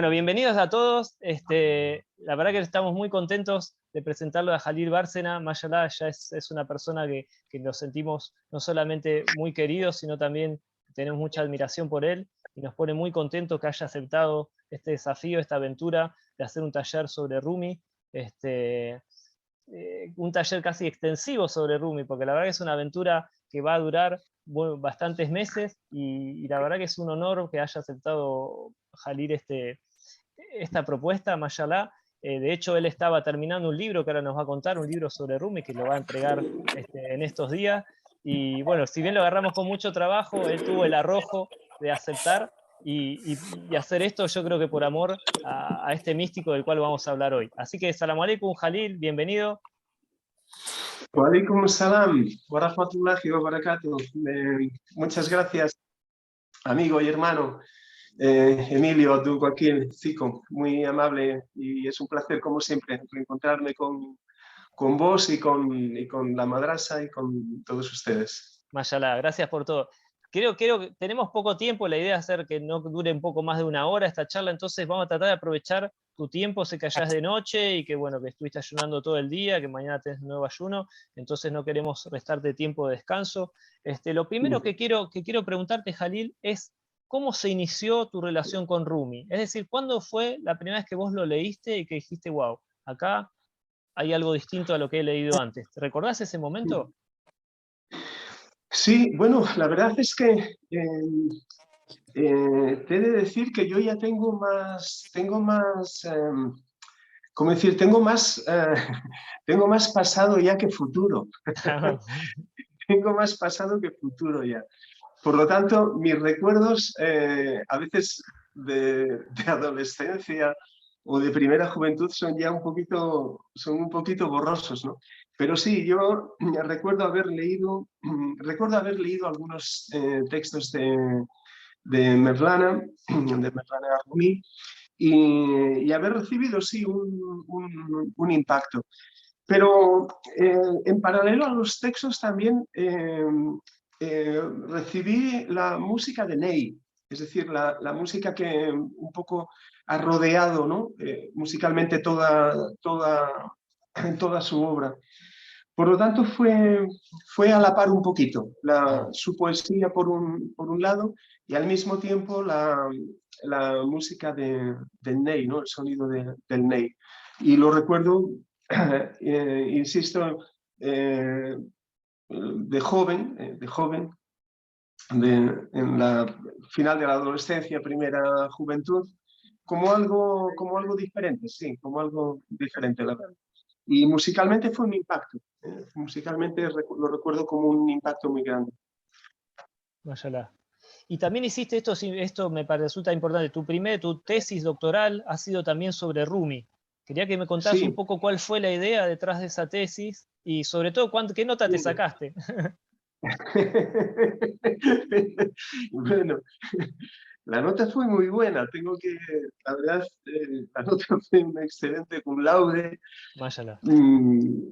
Bueno, bienvenidos a todos. La verdad que estamos muy contentos de presentarlo a Jalil Bárcena. Mashallah, ya es una persona que nos sentimos no solamente muy queridos, sino también tenemos mucha admiración por él y nos pone muy contentos que haya aceptado este desafío, esta aventura de hacer un taller sobre Rumi. Un taller casi extensivo sobre Rumi, porque la verdad que es una aventura que va a durar bastantes meses y la verdad que es un honor que haya aceptado Jalil esta propuesta, mashallah. De hecho, él estaba terminando un libro que ahora nos va a contar, un libro sobre Rumi, que lo va a entregar en estos días. Y bueno, si bien lo agarramos con mucho trabajo, él tuvo el arrojo de aceptar y hacer esto, yo creo que por amor a este místico del cual vamos a hablar hoy. Así que, salam aleikum, Jalil, bienvenido. Walaikum salam wa rahmatullahi wa barakatuh. Muchas gracias, amigo y hermano Emilio, Abdul Joaquín Zico, muy amable, y es un placer, como siempre, reencontrarme con vos y con la madrasa y con todos ustedes. Mashallah, gracias por todo. Creo que tenemos poco tiempo, la idea es hacer que no dure un poco más de una hora esta charla, entonces vamos a tratar de aprovechar tu tiempo, sé que allá es de noche y que bueno, que estuviste ayunando todo el día, que mañana tenés un nuevo ayuno, entonces no queremos restarte tiempo de descanso. Lo primero que quiero preguntarte, Jalil, es ¿cómo se inició tu relación con Rumi? Es decir, ¿cuándo fue la primera vez que vos lo leíste y que dijiste, wow, acá hay algo distinto a lo que he leído antes? ¿Te recordás ese momento? Sí, bueno, la verdad es que te he de decir que yo ya ¿cómo decir? Tengo más pasado ya que futuro. Tengo más pasado que futuro ya. Por lo tanto, mis recuerdos a veces de adolescencia o de primera juventud son un poquito borrosos, ¿no? Pero sí, yo recuerdo haber leído algunos textos de Mevlana, Rumi, y haber recibido, sí, un impacto. Pero en paralelo a los textos también recibí la música de Ney, es decir, la música que un poco ha rodeado, ¿no? Musicalmente toda su obra. Por lo tanto, fue a la par un poquito su poesía por un lado y al mismo tiempo la música del Ney, ¿no? El sonido del Ney. Y lo recuerdo, insisto, de joven, en la final de la adolescencia, primera juventud, como algo diferente, sí, como algo diferente, la verdad. Y musicalmente fue un impacto. Musicalmente lo recuerdo como un impacto muy grande. Mashallah. Y también hiciste esto me resulta importante, tu tesis doctoral ha sido también sobre Rumi. Quería que me contaras un Sí. poco cuál fue la idea detrás de esa tesis y sobre todo qué nota te sacaste. Bueno, la nota fue muy buena, la verdad, la nota fue un excelente cum laude. Mashallah. Mi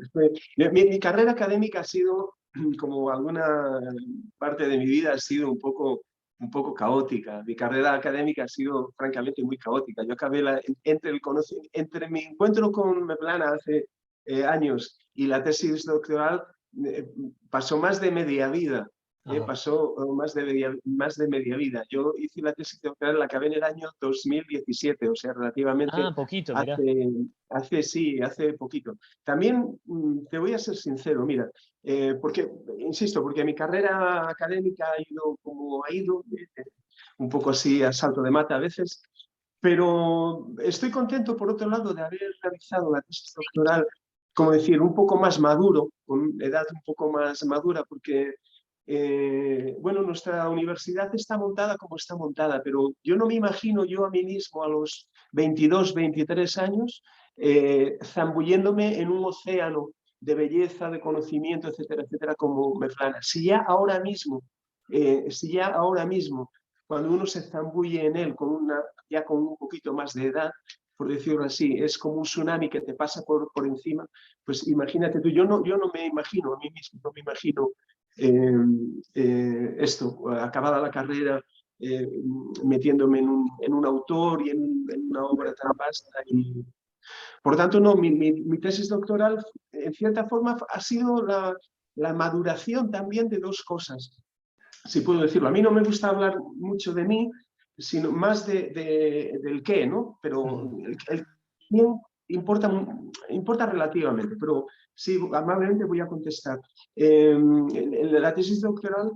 carrera académica ha sido, como alguna parte de mi vida, ha sido un poco caótica. Mi carrera académica ha sido, francamente, muy caótica. Yo acabé entre mi encuentro con Mevlana hace años y la tesis doctoral, pasó más de media vida. Pasó más de media vida. Yo hice la tesis doctoral, la acabé en el año 2017, o sea, relativamente Poquito, mirá. hace poquito. También te voy a ser sincero, mira, porque mi carrera académica ha ido como ha ido, un poco así a salto de mata a veces, pero estoy contento, por otro lado, de haber realizado la tesis doctoral, como decir, un poco más maduro, con edad un poco más madura, porque bueno, nuestra universidad está montada como está montada, pero yo no me imagino yo a mí mismo a los 22, 23 años zambulléndome en un océano de belleza, de conocimiento, etcétera, etcétera, como Mevlana. Si ya ahora mismo, cuando uno se zambulle en él ya con un poquito más de edad, por decirlo así, es como un tsunami que te pasa por encima, pues imagínate tú, yo no me imagino a mí mismo, no me imagino acabada la carrera, metiéndome en un autor y en una obra tan vasta. Y, por tanto, no, mi tesis doctoral, en cierta forma, ha sido la maduración también de dos cosas, si puedo decirlo. A mí no me gusta hablar mucho de mí, sino más del qué, ¿no? Pero el quién importa relativamente, pero sí, amablemente voy a contestar. La tesis doctoral,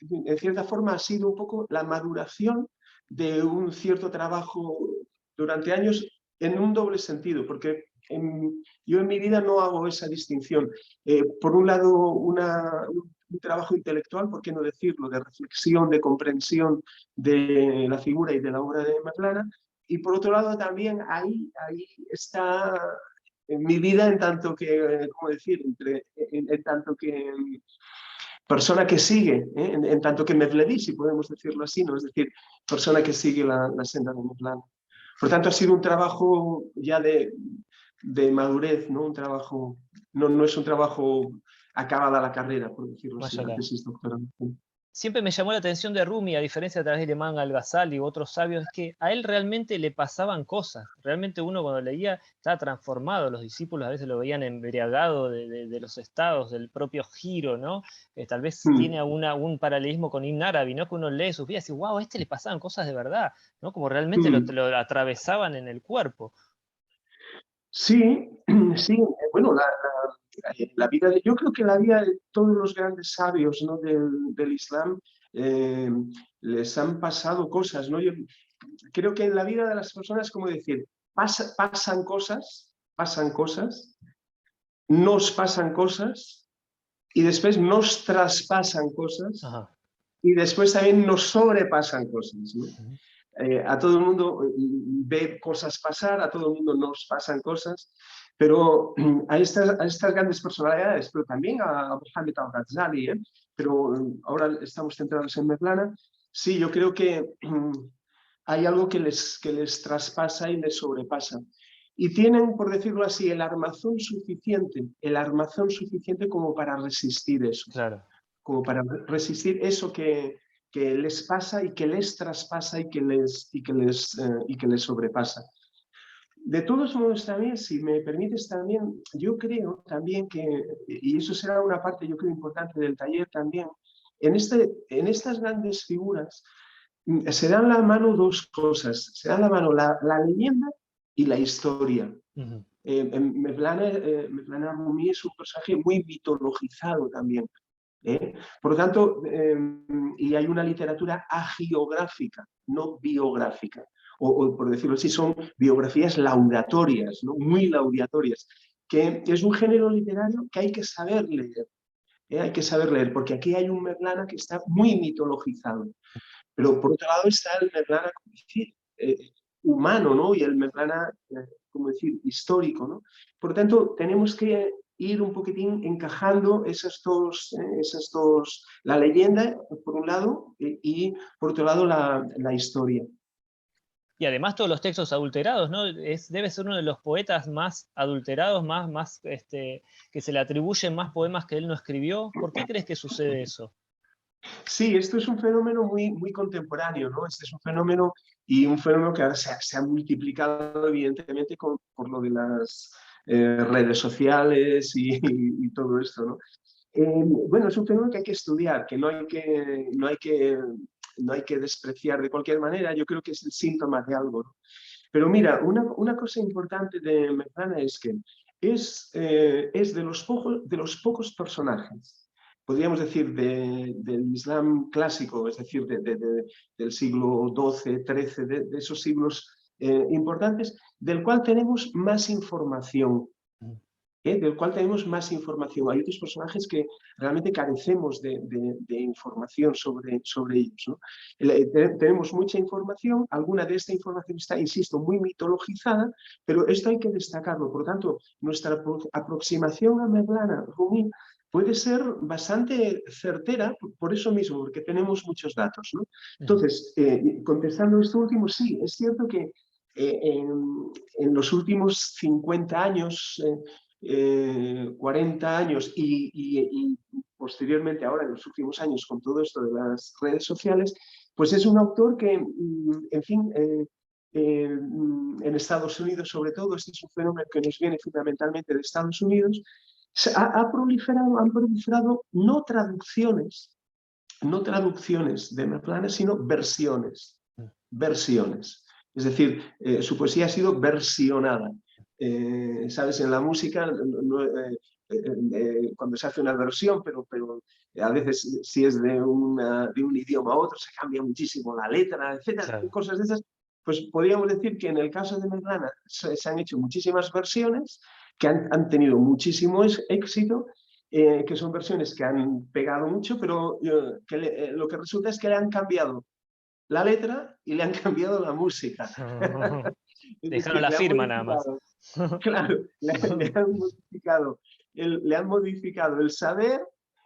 en cierta forma, ha sido un poco la maduración de un cierto trabajo durante años en un doble sentido, porque yo en mi vida no hago esa distinción. Por un lado, un trabajo intelectual, ¿por qué no decirlo?, de reflexión, de comprensión de la figura y de la obra de Maplana, y por otro lado también ahí está mi vida en tanto que, ¿cómo decir?, en tanto que persona que sigue, en tanto que Mevlevi, si podemos decirlo así, ¿no? Es decir, persona que sigue la senda de Maplana. Por tanto, ha sido un trabajo ya de madurez, ¿no? Un trabajo, no es un trabajo acabada la carrera, por decirlo Más así, la allá. tesis doctoral. Siempre me llamó la atención de Rumi, a diferencia tal vez de Imam al-Ghazali u otros sabios, es que a él realmente le pasaban cosas. Realmente uno cuando leía estaba transformado. Los discípulos a veces lo veían embriagado de los estados, del propio giro, ¿no? Tal vez tiene un paralelismo con Ibn Arabi, ¿no? Que uno lee sus vidas y dice, wow, a este le pasaban cosas de verdad, ¿no? Como realmente lo atravesaban en el cuerpo. Sí, sí, bueno, la vida yo creo que la vida de todos los grandes sabios, ¿no?, del Islam, eh, les han pasado cosas, ¿no? Yo creo que en la vida de las personas, como decir, pasan cosas, nos pasan cosas y después nos traspasan cosas Ajá. y después también nos sobrepasan cosas, ¿no? Ujú. A todo el mundo ve cosas pasar, a todo el mundo nos pasan cosas, pero a estas grandes personalidades, pero también a Mohammed al-Ghazali, pero ahora estamos centrados en Mevlana, sí, yo creo que hay algo que les traspasa y les sobrepasa. Y tienen, por decirlo así, el armazón suficiente como para resistir eso, Claro. como para resistir eso que les pasa y que les traspasa y que les sobrepasa. De todos modos, también, si me permites, también, yo creo también que, y eso será una parte, yo creo, importante del taller también, en estas grandes figuras se dan la mano dos cosas, se dan la mano la leyenda y la historia. Ujú. Mevlana Rumi es un personaje muy mitologizado también. Por lo tanto, y hay una literatura agiográfica, no biográfica, o por decirlo así, son biografías laudatorias, ¿no?, muy laudatorias, que es un género literario que hay que saber leer. Hay que saber leer, porque aquí hay un Mevlana que está muy mitologizado. Pero por otro lado está el Mevlana, como decir, humano, ¿no? Y el Mevlana, como decir, histórico, ¿no? Por lo tanto, tenemos que ir un poquitín encajando esas dos, la leyenda, por un lado, y por otro lado, la historia. Y además todos los textos adulterados, ¿no? Debe ser uno de los poetas más adulterados, que se le atribuyen más poemas que él no escribió. ¿Por qué crees que sucede eso? Sí, esto es un fenómeno muy contemporáneo, ¿no? Este es un fenómeno que ahora se ha multiplicado evidentemente por lo de las redes sociales y todo esto, ¿no? Bueno, es un fenómeno que hay que estudiar, que no hay que despreciar de cualquier manera. Yo creo que es el síntoma de algo, ¿no? Pero mira, una cosa importante de Mevlana es que es de los pocos personajes, podríamos decir, del Islam clásico, es decir, del siglo XII, XIII, de esos siglos importantes, del cual tenemos más información. Del cual tenemos más información. Hay otros personajes que realmente carecemos de información sobre ellos, ¿no? Tenemos mucha información, alguna de esta información está, insisto, muy mitologizada, pero esto hay que destacarlo. Por lo tanto, nuestra aproximación a Mevlana Rumi puede ser bastante certera por eso mismo, porque tenemos muchos datos, ¿no? Ujú. Entonces, contestando esto último, sí, es cierto que en los últimos 50 años, 40 años y posteriormente ahora en los últimos años con todo esto de las redes sociales, Pues es un autor que, en fin, en Estados Unidos sobre todo, este es un fenómeno que nos viene fundamentalmente de Estados Unidos, han proliferado no traducciones de Merlana, sino versiones. Es decir, su poesía ha sido versionada. ¿Sabes? En la música, cuando se hace una versión, pero a veces si es de un idioma a otro, se cambia muchísimo la letra, etcétera, Claro. cosas de esas. Pues podríamos decir que en el caso de Merlana se han hecho muchísimas versiones que han tenido muchísimo éxito, que son versiones que han pegado mucho, pero lo que resulta es que le han cambiado la letra y le han cambiado la música. Es Dejaron decir, la le han firma nada más. modificado, claro, le han modificado el saber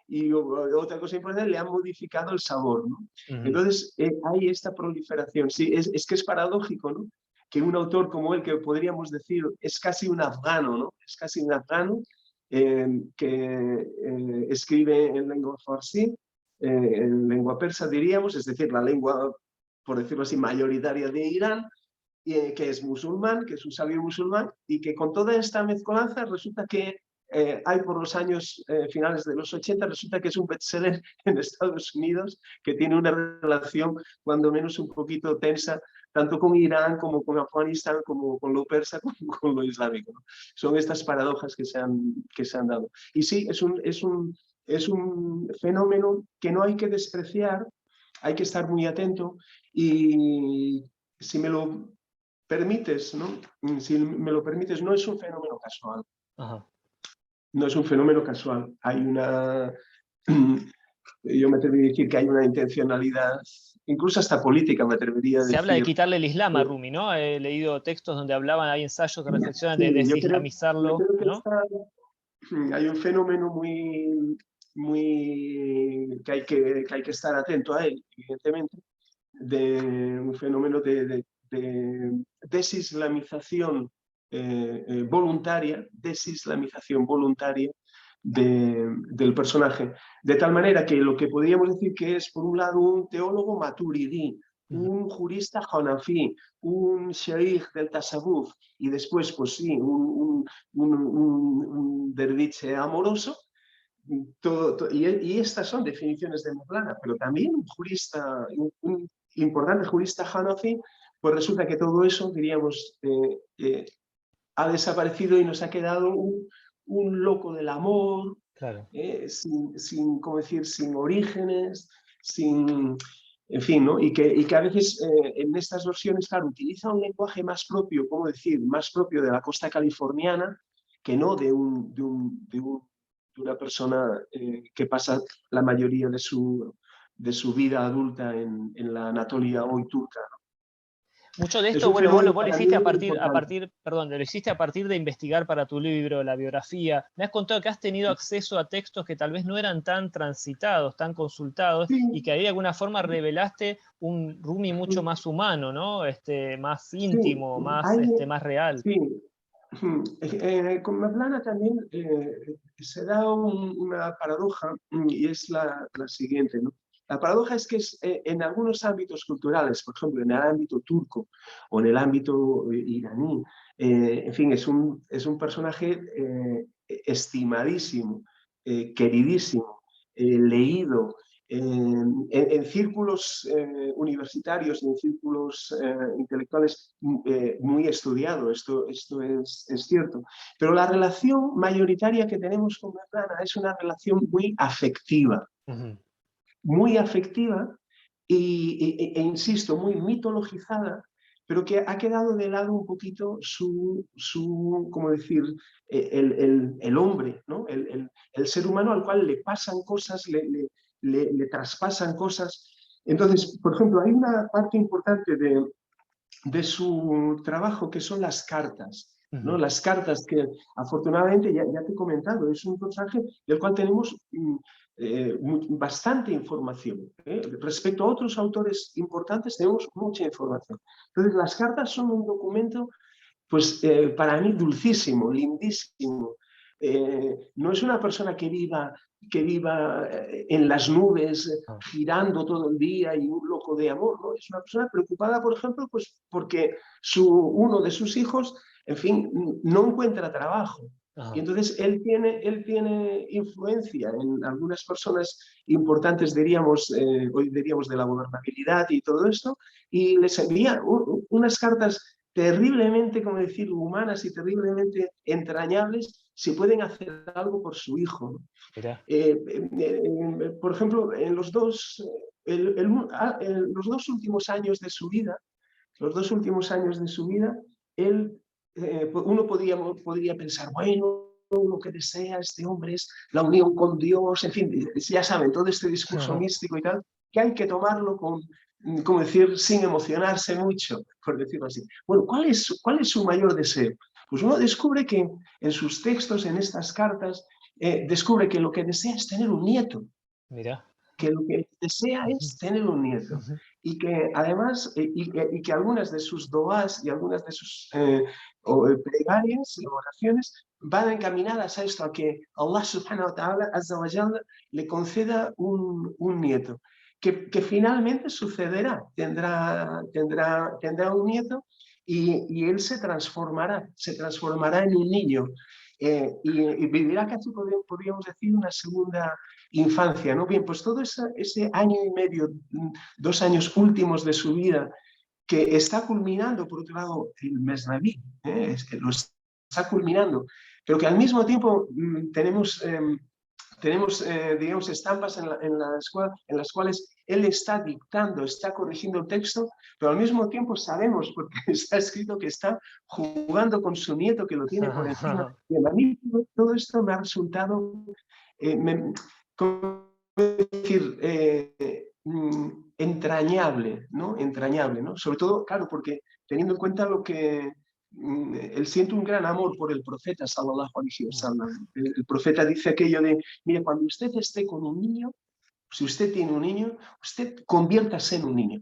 y otra cosa importante, le han modificado el sabor, ¿no? Entonces hay esta proliferación. Sí, es que es paradójico, ¿no? Que un autor como él, que podríamos decir es casi un afgano, ¿no? Es casi un afgano que escribe en lengua farsi, en lengua persa diríamos, es decir, la lengua, por decirlo así, mayoritaria de Irán, que es musulmán, que es un sabio musulmán, y que con toda esta mezcolanza resulta que hay por los años finales de los 80, resulta que es un bestseller en Estados Unidos, que tiene una relación cuando menos un poquito tensa, tanto con Irán como con Afganistán, como con lo persa, como con lo islámico, ¿no? Son estas paradojas que se han dado. Y sí, es un fenómeno que no hay que despreciar, hay que estar muy atento, y si me lo permites, ¿no? Si me lo permites, no es un fenómeno casual. Ajá. No es un fenómeno casual. Hay una... Yo me atrevería a decir que hay una intencionalidad, incluso hasta política, me atrevería a Se habla de decir. quitarle el Islam a Rumi, ¿no? He leído textos donde hablaban, hay ensayos que reflexionan de Sí, yo desislamizarlo, creo que ¿no? hay un fenómeno que hay que estar atento a él, evidentemente, de un fenómeno de desislamización voluntaria del personaje. De tal manera que lo que podríamos decir que es, por un lado, un teólogo maturidí, un jurista hanafí, un sheikh del tasawuf, y después, pues sí, un derviche amoroso. Y estas son definiciones de Mevlana, pero también un jurista, un importante jurista hanafi, pues resulta que todo eso, diríamos, ha desaparecido y nos ha quedado un loco del amor, Claro. ¿cómo decir? Sin orígenes, en fin, ¿no? Y que a veces en estas versiones, claro, utiliza un lenguaje más propio, ¿cómo decir? Más propio de la costa californiana, que no de una persona que pasa la mayoría de su vida adulta en la Anatolia hoy turca, ¿no? Mucho de Es esto, un bueno, fenómeno vos lo para hiciste mí importante. perdón, lo hiciste a partir de investigar para tu libro, la biografía. Me has contado que has tenido acceso a textos que tal vez no eran tan transitados, tan consultados, y Sí, que ahí de alguna forma revelaste un Rumi mucho más humano, ¿no? Más sí, íntimo, más real. sí. Con Mevlana también se da una paradoja, y es la siguiente, ¿no? La paradoja es que en algunos ámbitos culturales, por ejemplo, en el ámbito turco o en el ámbito iraní, en fin, es un personaje estimadísimo, queridísimo, leído, en círculos universitarios y en círculos intelectuales muy estudiado, esto es cierto. Pero la relación mayoritaria que tenemos con Mevlana es una relación muy afectiva e insisto, muy mitologizada, pero que ha quedado de lado un poquito ¿cómo decir?, el hombre, ¿no? El ser humano al cual le pasan cosas, le traspasan cosas. Entonces, por ejemplo, hay una parte importante de su trabajo que son las cartas, ¿no? Las cartas que afortunadamente, ya te he comentado, es un personaje del cual tenemos bastante información. Respecto a otros autores importantes tenemos mucha información. Entonces las cartas son un documento, pues para mí, dulcísimo, lindísimo, no es una persona que viva en las nubes, girando todo el día y un loco de amor, ¿no? Es una persona preocupada, por ejemplo, pues porque uno de sus hijos, en fin, no encuentra trabajo. Y entonces él tiene influencia en algunas personas importantes, diríamos, hoy diríamos de la gobernabilidad y todo esto, y les envía unas cartas terriblemente, como decir, humanas y terriblemente entrañables, si pueden hacer algo por su hijo. Por ejemplo, en los dos últimos años de su vida, él, uno podría pensar, bueno, lo que desea este hombre es la unión con Dios, en fin, ya saben, todo este discurso místico y tal, que hay que tomarlo con, como decir, sin emocionarse mucho, por decirlo así. Bueno, ¿cuál es su mayor deseo? Pues uno descubre que en sus textos, en estas cartas, descubre que lo que desea es tener un nieto. Mira. Que lo que desea es tener un nieto. Y que además, y que algunas de sus doás y algunas de sus plegarias y oraciones van encaminadas a esto, a que Allah subhanahu wa ta'ala, azza wa jalla, le conceda un nieto. Que finalmente sucederá, tendrá un nieto y él se transformará en un niño. Y vivirá casi, podríamos decir, una segunda infancia, ¿no? Bien, pues todo ese año y medio, 2 años últimos de su vida, que está culminando, por otro lado, el Mesnaví, lo está culminando, pero que al mismo tiempo tenemos, digamos, estampas en las cuales él está dictando, está corrigiendo el texto, pero al mismo tiempo sabemos, porque está escrito, que está jugando con su nieto, que lo tiene por encima. Y a mí todo esto me ha resultado, ¿cómo decir? Entrañable, ¿no? Entrañable, ¿no? Sobre todo, claro, porque teniendo en cuenta lo que él siente un gran amor por el profeta, sallallahu alaihi wasallam. El profeta dice aquello de, mire, cuando usted esté con un niño, si usted tiene un niño, usted conviértase en un niño.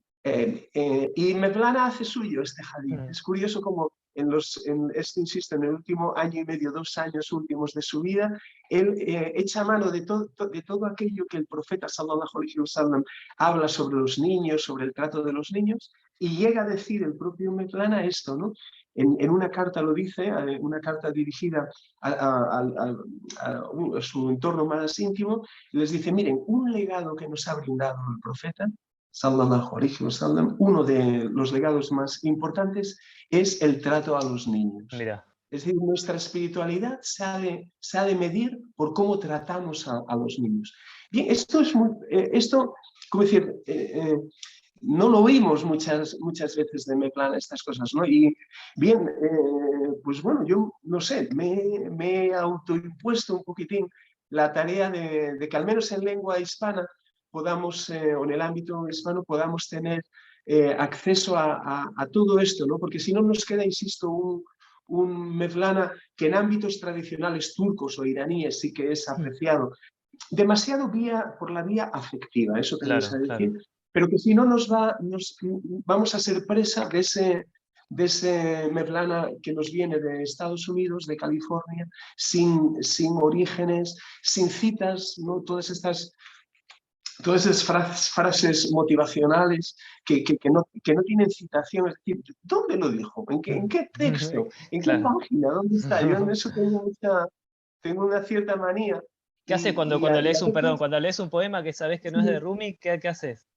Y Mevlana hace suyo este hadith. Es curioso como insisto, en el último año y medio, 2 años últimos de su vida, él echa mano de todo aquello que el profeta sallallahu alaihi wasallam habla sobre los niños, sobre el trato de los niños, y llega a decir el propio Mevlana esto, ¿no? En una carta lo dice, una carta dirigida a su entorno más íntimo, y les dice, miren, un legado que nos ha brindado el profeta, sallallahu alaihi wasallam, uno de los legados más importantes es el trato a los niños. Mira. Es decir, nuestra espiritualidad se ha de medir por cómo tratamos a los niños. Bien, esto es como decir, no lo oímos muchas veces de Mevlana, estas cosas, ¿no? Y bien, pues bueno, yo no sé, me he autoimpuesto un poquitín la tarea de que al menos en lengua hispana podamos, o en el ámbito hispano, podamos tener acceso a todo esto, ¿no? Porque si no nos queda, insisto, un Mevlana que en ámbitos tradicionales turcos o iraníes sí que es apreciado, demasiado por la vía afectiva, eso tenemos que decir, claro. Pero que si no vamos a ser presa de ese Mevlana que nos viene de Estados Unidos, de California, sin orígenes, sin citas, ¿no? Todas esas frases motivacionales que no tienen citación. Es decir, ¿dónde lo dijo? ¿En qué texto? ¿En qué página? ¿Dónde está? Yo en eso tengo una cierta manía. ¿Qué haces cuando lees un poema que sabes que no es de Rumi? ¿Qué haces?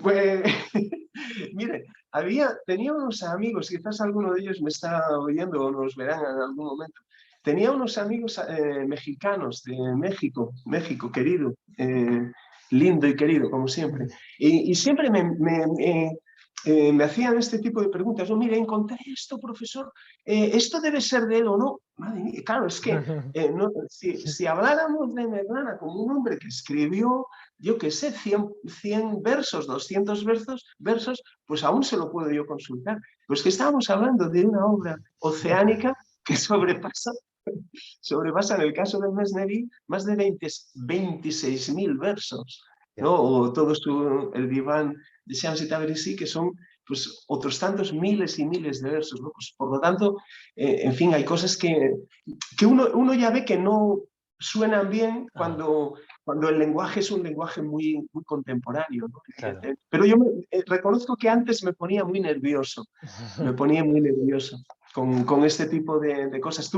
Pues, mire, tenía unos amigos, quizás alguno de ellos me está oyendo o nos verán en algún momento. Tenía unos amigos mexicanos de México querido, lindo y querido, como siempre. Y siempre me hacían este tipo de preguntas. No, mire, encontré esto, profesor, ¿esto debe ser de él o no? Madre mía, claro, es que si habláramos de Mevlana como un hombre que escribió, yo qué sé, 100 versos, 200 versos, pues aún se lo puedo yo consultar. Pues que estábamos hablando de una obra oceánica que sobrepasa en el caso del Mesneví más de 26.000 versos, ¿no? O todo el diván de Shams y Tabrizi, que son pues otros tantos miles y miles de versos, ¿no? Pues, por lo tanto, en fin, hay cosas que uno ya ve que no suenan bien Ah, cuando el lenguaje es un lenguaje muy, muy contemporáneo, ¿no? claro. Pero yo reconozco que antes me ponía muy nervioso, me ponía muy nervioso con este tipo de cosas.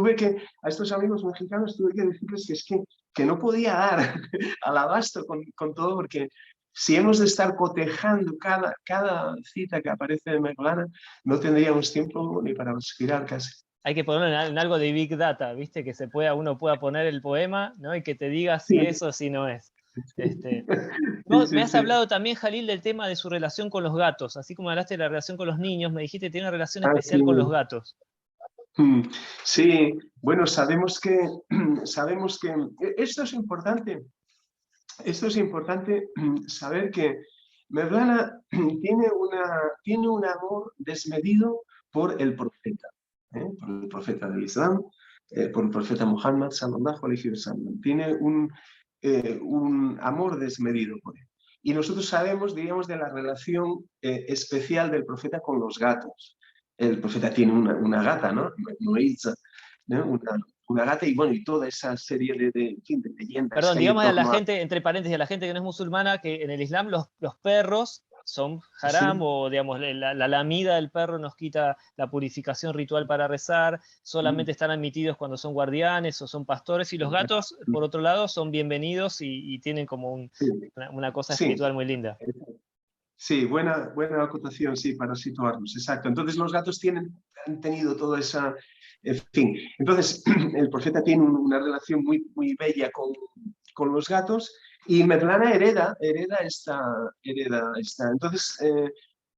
A estos amigos mexicanos tuve que decirles que que no podía dar al abasto con todo, porque si hemos de estar cotejando cada cita que aparece de Meglana, no tendríamos tiempo ni para respirar casi. Hay que ponerlo en algo de Big Data, ¿viste? Que uno pueda poner el poema, ¿no? Y que te diga si Sí, eso o si no es. Este, sí, me sí, has sí. hablado también, Jalil, del tema de su relación con los gatos. Así como hablaste de la relación con los niños, me dijiste que tiene una relación Ah, sí. especial con los gatos. Sí, bueno, sabemos que esto es importante saber que Mevlana tiene un amor desmedido por el profeta, por el profeta del Islam, por el profeta Muhammad sallallahu alaihi wasallam. Tiene un amor desmedido por él. Y nosotros sabemos, diríamos, de la relación especial del profeta con los gatos. El profeta tiene una gata, ¿no? Nuitza, ¿no? Una gata y bueno, y toda esa serie en fin, de leyendas Perdón, que hay en digamos a la torno a... gente, entre paréntesis, a la gente que no es musulmana, que en el Islam los perros son Sí, haram, o digamos, la lamida del perro nos quita la purificación ritual para rezar, solamente están admitidos cuando son guardianes o son pastores, y los gatos, por otro lado, son bienvenidos y tienen como una cosa sí, espiritual muy linda. sí, buena acotación, sí, para situarnos, exacto. Entonces los gatos han tenido toda esa, en fin. Entonces el profeta tiene una relación muy, muy bella con los gatos y Mevlana entonces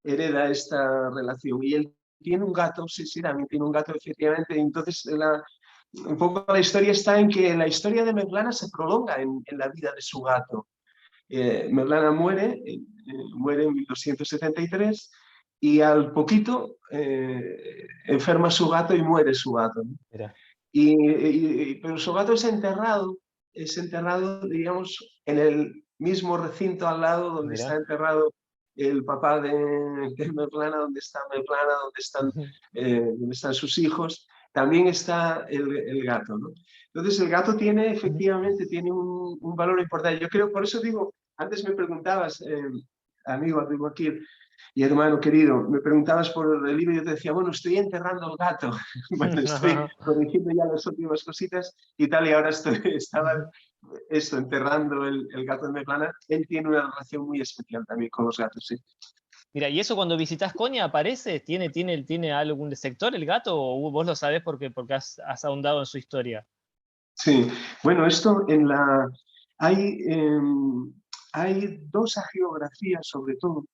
hereda esta relación. Y él tiene un gato, sí, sí, también tiene un gato, efectivamente. Entonces un poco la historia está en que la historia de Mevlana se prolonga en la vida de su gato. Mevlana muere en 1273 y al poquito enferma su gato y muere su gato, ¿no? Mira, Pero su gato es enterrado, digamos, en el mismo recinto al lado donde está mira. enterrado el papá de Mevlana, donde está Mevlana, donde están sus hijos, también está el gato, ¿no? Entonces el gato efectivamente tiene un valor importante. Yo creo, por eso digo, antes me preguntabas, amigo aquí, y hermano querido, me preguntabas por el libro y yo te decía, bueno, estoy enterrando el gato. Bueno, estoy corrigiendo ya las últimas cositas y tal, y ahora estaba enterrando el gato de Mevlana. Él tiene una relación muy especial también con los gatos, sí. Mira, ¿y eso cuando visitas Konya aparece? ¿Tiene algún sector el gato, o vos lo sabés porque has ahondado en su historia? Sí, bueno, hay, eh, hay dos hagiografías sobre todo,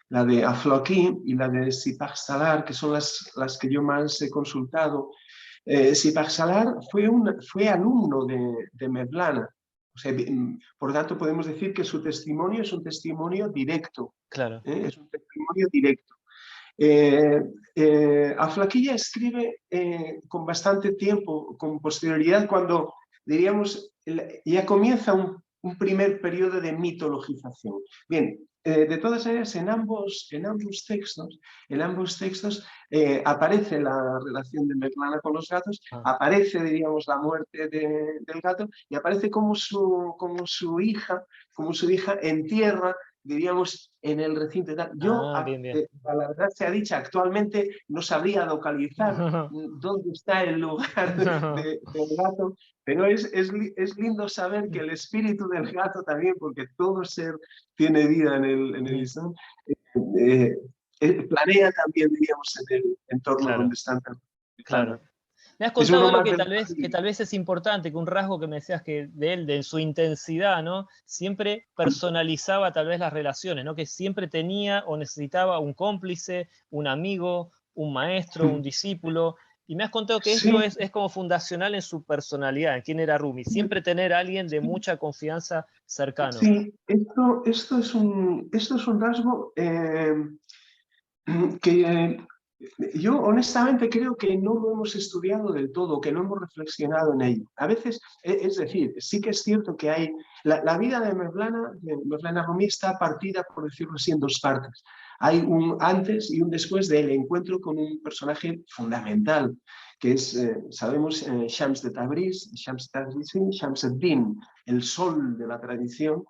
la de Aflaki y la de Sipag Salar, que son las que yo más he consultado. Sipag Salar fue alumno de Mevlana, o sea, por lo tanto podemos decir que su testimonio es un testimonio directo, Claro. es un testimonio directo. Aflaquilla escribe con bastante tiempo, con posterioridad, cuando, diríamos, ya comienza un primer periodo de mitologización. Bien, de todas maneras, en ambos textos aparece la relación de Mevlana con los gatos, Ah, aparece, diríamos, la muerte del gato y aparece como su hija entierra, diríamos, en el recinto. Yo, bien, bien. a la verdad sea dicha, actualmente no sabría localizar dónde está el lugar del gato, pero es lindo saber que el espíritu del gato también, porque todo ser tiene vida en el Islam, eh, planea también, diríamos, en el entorno Claro, donde están. claro. Me has Es contado uno algo más de la que familia. tal vez es importante, que un rasgo que me decías que de él, de su intensidad, ¿no? Siempre personalizaba tal vez las relaciones, ¿no? Que siempre tenía o necesitaba un cómplice, un amigo, un maestro, un discípulo. Y me has contado que esto Sí, es como fundacional en su personalidad, en quién era Rumi. Siempre tener a alguien de mucha confianza cercano. sí, esto es un rasgo que yo honestamente creo que no lo hemos estudiado del todo, que no hemos reflexionado en ello. A veces, es decir, sí que es cierto que hay, la vida de Mevlana Rumi está partida, por decirlo así, en dos partes. hay un antes y un después del encuentro con un personaje fundamental, que es, sabemos, Shams de Tabriz, Shams ad-Din, el sol de la tradición,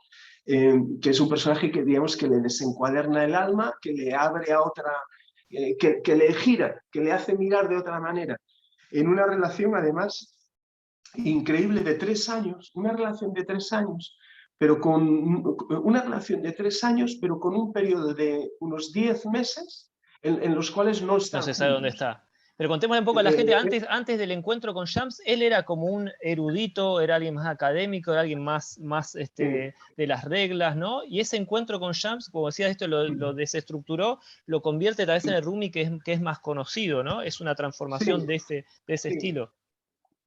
que es un personaje que, digamos, que le desencuaderna el alma, que le abre a otra, que le gira, que le hace mirar de otra manera, en una relación, además, increíble de 3 años, una relación de 3 años, pero con una relación de 3 años, pero con un periodo de unos 10 meses en los cuales no No están se sabe dónde juntos. está. Pero contémosle un poco a la gente, antes del encuentro con Shams, él era como un erudito, era alguien más académico, era alguien más de las reglas, ¿no? Y ese encuentro con Shams, como decías, esto lo desestructuró, lo convierte tal vez en el Rumi que es más conocido, ¿no? Es una transformación de ese estilo.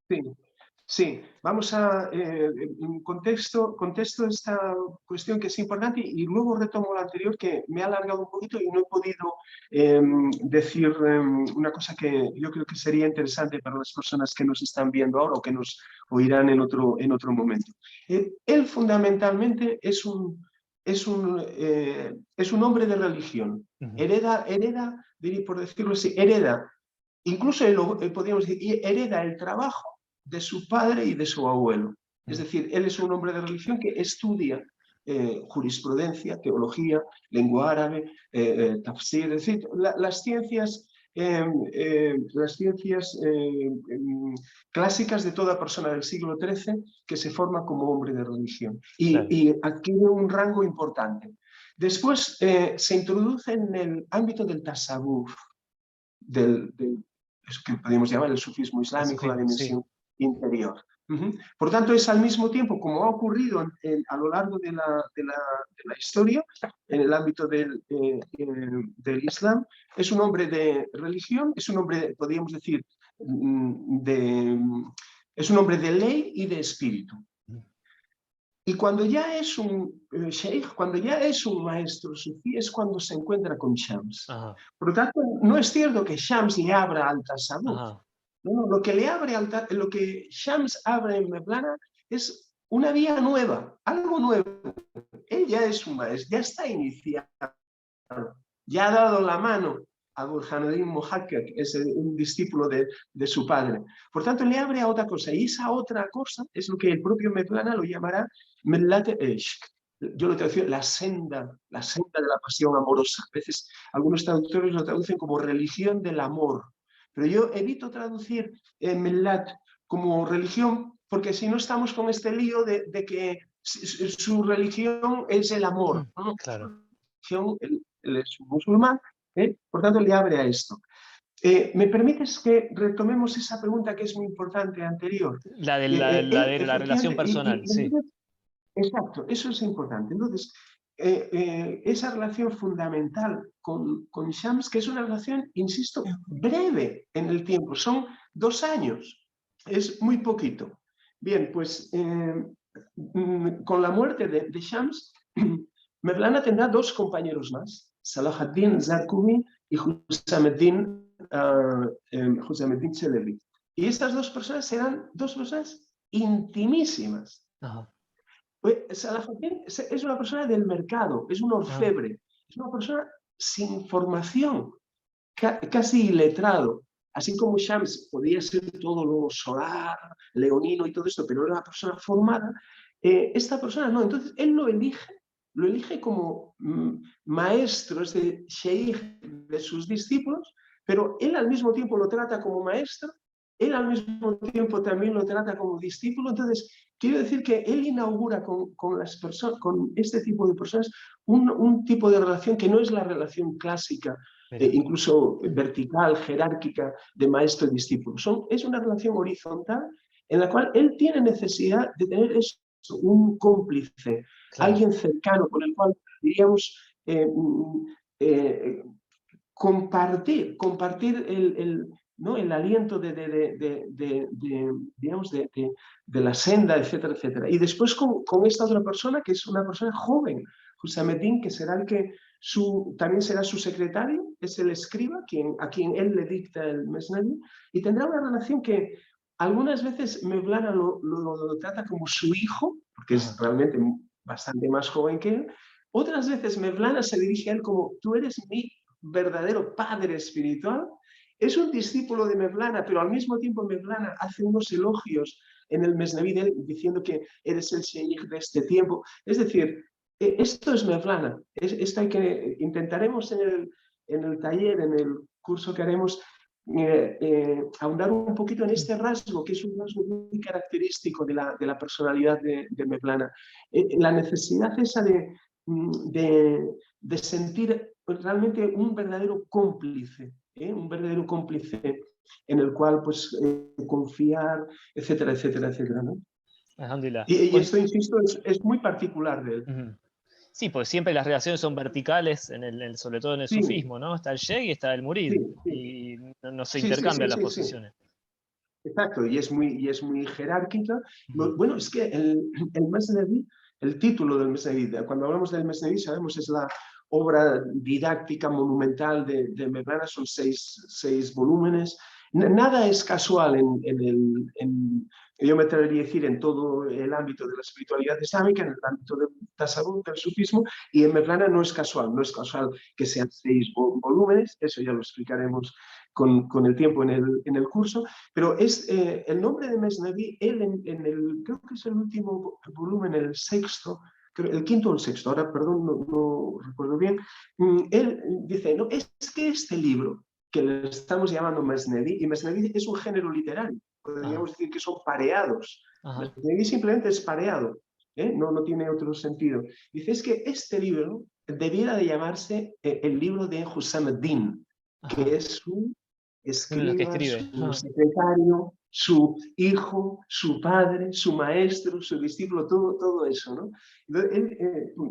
Sí, sí, vamos a contesto esta cuestión que es importante y luego retomo la anterior que me ha alargado un poquito y no he podido decir una cosa que yo creo que sería interesante para las personas que nos están viendo ahora o que nos oirán en otro momento. Él fundamentalmente es un hombre de religión, hereda, por decirlo así, incluso podríamos decir, hereda el trabajo de su padre y de su abuelo. Es decir, él es un hombre de religión que estudia jurisprudencia, teología, lengua árabe, tafsir, es decir, las ciencias clásicas de toda persona del siglo XIII que se forma como hombre de religión y adquiere un rango importante. Después se introduce en el ámbito del tasawwuf, es que podemos llamar el sufismo islámico, la dimensión interior. Por tanto, es al mismo tiempo, como ha ocurrido a lo largo de la historia, en el ámbito del Islam, es un hombre de religión, es un hombre, podríamos decir, es un hombre de ley y de espíritu. Y cuando ya es un sheikh, cuando ya es un maestro sufí, es cuando se encuentra con Shams. Por lo tanto, no es cierto que Shams le abra al tasawwuf. No, lo que Shams abre en Mevlana es una vía nueva, algo nuevo. Él ya es un maestro, ya está iniciado, ya ha dado la mano a Burhanuddin Muhakkak, es un discípulo de su padre. Por tanto, le abre a otra cosa, y esa otra cosa es lo que el propio Mevlana lo llamará Millat Ishq. Yo lo traduzco la senda de la pasión amorosa. A veces algunos traductores lo traducen como religión del amor, pero yo evito traducir Millat como religión porque si no estamos con este lío de que su religión es el amor, ¿no? Claro. Él es un musulmán, por tanto le abre a esto. ¿Me permites que retomemos esa pregunta que es muy importante anterior? La de la relación personal, sí. Exacto, eso es importante. Entonces, esa relación fundamental con Shams, que es una relación, insisto, breve en el tiempo, son 2 años, es muy poquito. Bien, pues con la muerte de Shams, Mevlana tendrá 2 compañeros más, Salah ad-Din Zarqubi y Husameddin Chelebi. Y estas 2 personas serán 2 personas intimísimas. Salahuddin es una persona del mercado, es un orfebre, es una persona sin formación, casi iletrado. Así como Shams podía ser todo lo solar, leonino y todo esto, pero era una persona formada, esta persona no. Entonces él lo elige como maestro, es decir, sheikh de sus discípulos, pero él al mismo tiempo lo trata como maestro, él al mismo tiempo también lo trata como discípulo. Entonces, quiero decir que él inaugura con las personas, con este tipo de personas, un tipo de relación que no es la relación clásica, incluso vertical, jerárquica, de maestro y discípulo. Es una relación horizontal en la cual él tiene necesidad de tener un cómplice, alguien cercano con el cual, diríamos, compartir el aliento digamos, de la senda, etcétera, etcétera. Y después con esta otra persona, que es una persona joven, Husameddin, que será el que también será su secretario, es el escriba, a quien él le dicta el Mesnavi, y tendrá una relación que algunas veces Mevlana lo trata como su hijo, porque es realmente bastante más joven que él, Otras veces Mevlana se dirige a él como, tú eres mi verdadero padre espiritual. Es un discípulo de Mevlana, pero al mismo tiempo Mevlana hace unos elogios en el Mesneví diciendo que eres el sheikh de este tiempo. Es decir, esto es Mevlana. Esto hay que, intentaremos en el taller, en el curso que haremos, ahondar un poquito en este rasgo, que es un rasgo muy característico de la personalidad de Mevlana. La necesidad esa de sentir realmente un verdadero cómplice, un verdadero cómplice en el cual pues, confiar, etcétera, etcétera, etcétera, ¿no? Alhamdulillah. Y Pues, esto, insisto, es muy particular de él. sí, pues siempre las relaciones son verticales, sobre todo en el Sí, sufismo, ¿no? Está el sheikh y está el sí, murid, sí, y no se sí, sí, sí, intercambian las sí, sí. posiciones. Exacto, y es muy jerárquica. Bueno, es que el Mesneví, el título del Mesneví, cuando hablamos del Mesneví sabemos es la obra didáctica monumental de Mevlana, son seis volúmenes. Nada es casual yo me atrevería a decir, en todo el ámbito de la espiritualidad islámica, en el ámbito del tasawwuf, del sufismo, y en Mevlana no es casual que sean 6 volúmenes, eso ya lo explicaremos con el tiempo en el curso, pero es el nombre de Mesneví, él creo que es el último volumen, el sexto, el quinto o el sexto, ahora perdón, no recuerdo bien, él dice, no, es que este libro que le estamos llamando Mesneví, y Mesneví es un género literario, podríamos decir que son pareados. Mesneví simplemente es pareado, no tiene otro sentido. Dice, es que este libro debiera de llamarse el libro de Hussam ad-Din, que es su Uno que escriba, escribe. su secretario, su hijo, su padre, su maestro, su discípulo, todo eso, ¿no?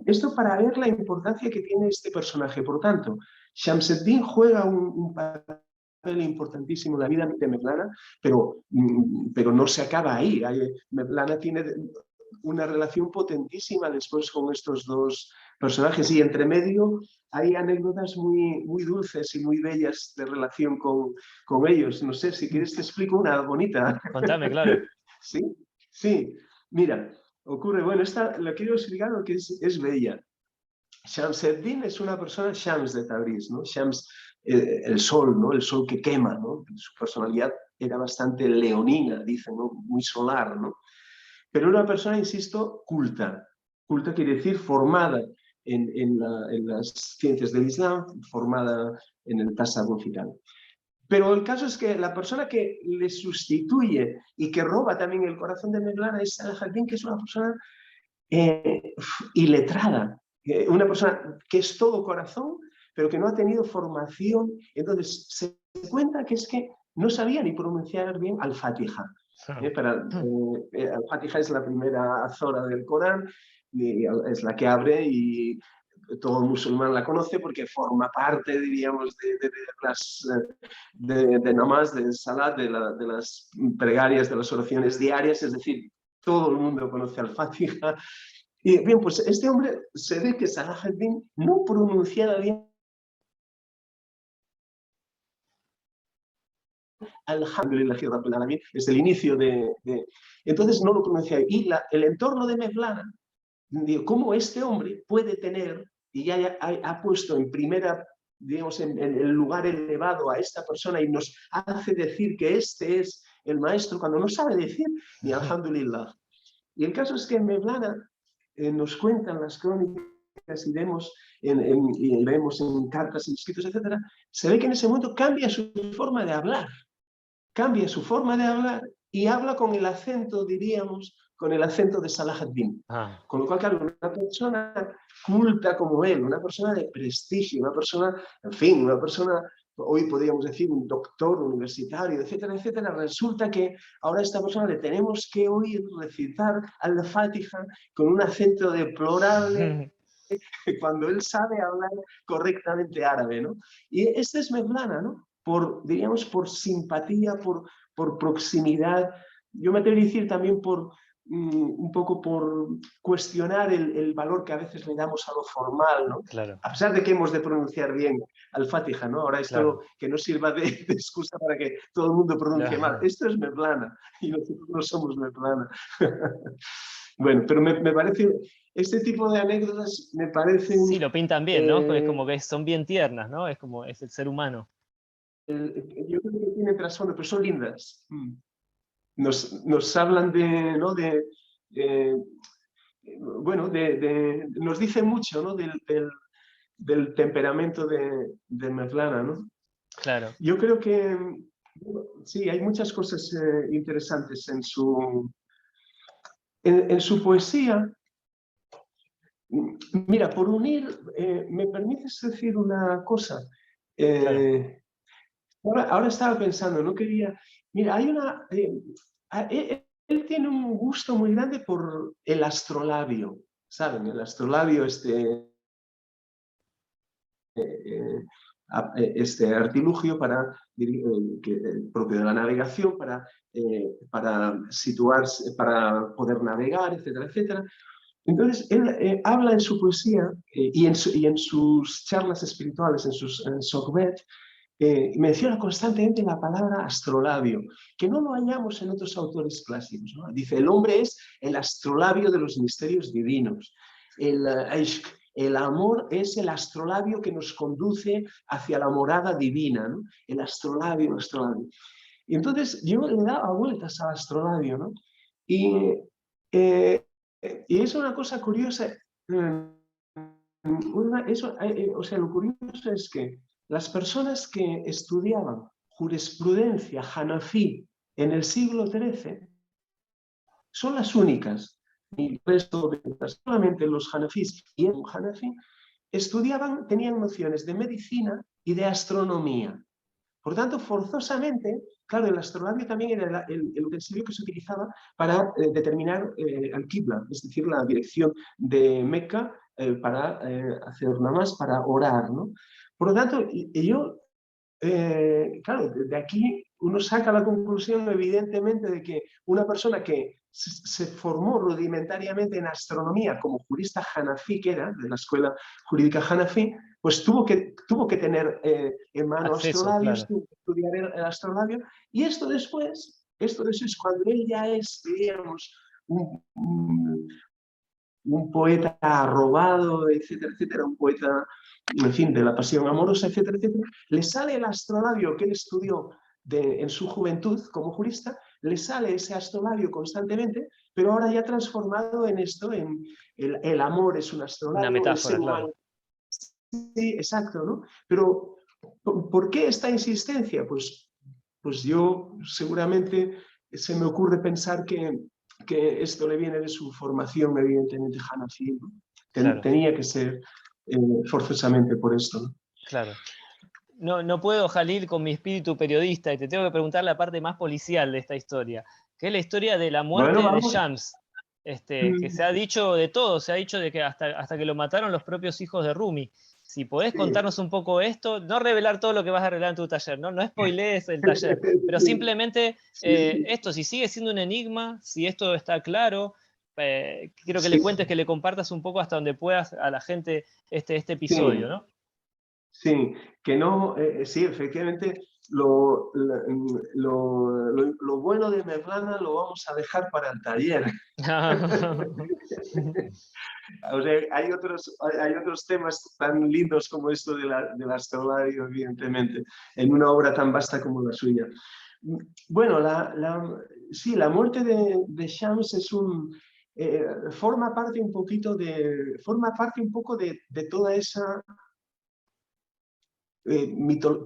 Esto para ver la importancia que tiene este personaje. Por tanto, Shamseddin juega un papel importantísimo en la vida de Mevlana, pero no se acaba ahí. Mevlana tiene una relación potentísima después con estos dos personajes y entre medio hay anécdotas muy dulces y muy bellas de relación con ellos. No sé, si quieres te explico una bonita. Contame, claro. Sí, sí. Mira, ocurre, bueno, esta la quiero explicar porque es bella. Shamseddin es una persona, Shams de Tabriz, ¿no? Shams, el sol, ¿no? El sol que quema, ¿no? Su personalidad era bastante leonina, dicen, ¿no? Muy solar, ¿no? Pero una persona, insisto, culta. Culta quiere decir formada en las ciencias del Islam, formada en el tasawwuf y tal. Pero el caso es que la persona que le sustituye y que roba también el corazón de Mevlana es Salahaddin, que es una persona iletrada, una persona que es todo corazón, pero que no ha tenido formación. Entonces se cuenta que es que no sabía ni pronunciar bien al-Fatiha. Al-Fatiha es la primera azora del Corán, y es la que abre y todo musulmán la conoce porque forma parte, diríamos, de namaz, de salat, de las plegarias, de las oraciones diarias, es decir, todo el mundo conoce al-Fatiha. Y bien, pues este hombre se ve que Salah ad-Din no pronunciaba bien Alhamdulillahi Rabbil Alamin, es el inicio entonces no lo pronunciaba. Y el entorno de Mevlana, digo, cómo este hombre puede tener, y ya ha puesto en primera, digamos, en el lugar elevado a esta persona y nos hace decir que este es el maestro cuando no sabe decir ni Alhamdulillah. Y el caso es que Mevlana nos cuentan las crónicas y vemos en cartas, en escritos, etc., se ve que en ese momento cambia su forma de hablar. Cambia su forma de hablar y habla con el acento, diríamos, con el acento de Salah ad-Din. Con lo cual, claro, una persona culta como él, una persona de prestigio, una persona, en fin, una persona, hoy podríamos decir un doctor universitario, etcétera, etcétera, resulta que ahora a esta persona le tenemos que oír recitar al-Fatiha con un acento deplorable cuando él sabe hablar correctamente árabe, ¿no? Y este es Mevlana, ¿no? Diríamos, por simpatía, por proximidad. Yo me atrevo a decir también un poco por cuestionar el valor que a veces le damos a lo formal, ¿no? Claro. A pesar de que hemos de pronunciar bien al-Fatiha, ¿no? Ahora esto Claro. que no sirva de excusa para que todo el mundo pronuncie mal. Esto es Mevlana y nosotros no somos Mevlana. Bueno, pero me parece este tipo de anécdotas me parecen... Sí, lo pintan bien, ¿no? Es como que son bien tiernas, ¿no? Es como es el ser humano. Yo creo que tienen trasfondo, pero son lindas. Nos hablan de, ¿no? Bueno, nos dice mucho, ¿no? Del temperamento de Mevlana, ¿no? Claro. Yo creo que sí, hay muchas cosas interesantes en su poesía. Mira, por unir, ¿me permites decir una cosa? Claro. Ahora estaba pensando, no quería... Mira, hay una... él tiene un gusto muy grande por el astrolabio, ¿saben? El astrolabio, este artilugio propio de la navegación para situarse, para poder navegar, etcétera, etcétera. Entonces, él habla en su poesía y en sus charlas espirituales, en Sohbet, menciona constantemente la palabra astrolabio, que no lo hallamos en otros autores clásicos, ¿no? Dice, el hombre es el astrolabio de los misterios divinos. El amor es el astrolabio que nos conduce hacia la morada divina, ¿no? El astrolabio, el astrolabio. Y entonces yo le daba vueltas al astrolabio, ¿no? Y, eh, y es una cosa curiosa. O sea, lo curioso es que las personas que estudiaban jurisprudencia hanafí en el siglo XIII son las únicas. Y el resto solamente los hanafís y el hanafí estudiaban, tenían nociones de medicina y de astronomía. Por tanto, forzosamente, claro, el astrolabio también era el utensilio que se utilizaba para determinar el Qibla, es decir, la dirección de Meca para hacer namaz, para orar, ¿no? Por lo tanto, yo, claro, de aquí uno saca la conclusión, evidentemente, de que una persona que se formó rudimentariamente en astronomía como jurista hanafí, que era de la escuela jurídica hanafí, pues tuvo que tener en mano Acceso, astrolabios, claro. tuvo que estudiar el astrolabio, y esto después, cuando él ya es, digamos, un poeta arrobado, etcétera, etcétera, un poeta, en fin, de la pasión amorosa, etcétera, etcétera, le sale el astrolabio que él estudió en su juventud como jurista, le sale ese astrolabio constantemente, pero ahora ya transformado en esto, en el amor es un Una astrolabio, el ser metáfora, humano. claro. Sí, exacto, ¿no? Pero, ¿por qué esta insistencia? Pues yo seguramente se me ocurre pensar que esto le viene de su formación, evidentemente, hanafí, ¿no? Claro, Tenía que ser forzosamente por esto, ¿no? claro. No, no puedo, Jalil, con mi espíritu periodista y te tengo que preguntar la parte más policial de esta historia, que es la historia de la Bueno, muerte de vamos. Shams, que se ha dicho de todo, se ha dicho de que hasta que lo mataron los propios hijos de Rumi. Si podés Sí. contarnos un poco esto, no revelar todo lo que vas a revelar en tu taller, no spoilees el taller, pero Sí, simplemente sí, esto, si sigue siendo un enigma, si esto está claro, quiero que le sí, cuentes, que le compartas un poco hasta donde puedas a la gente este episodio, sí. ¿no? Sí, que no, sí, efectivamente, lo bueno de Mevlana lo vamos a dejar para el taller. O sea, hay otros temas tan lindos como esto del astrolario, evidentemente, en una obra tan vasta como la suya. Bueno, sí, la muerte de Shams forma parte un poco de toda esa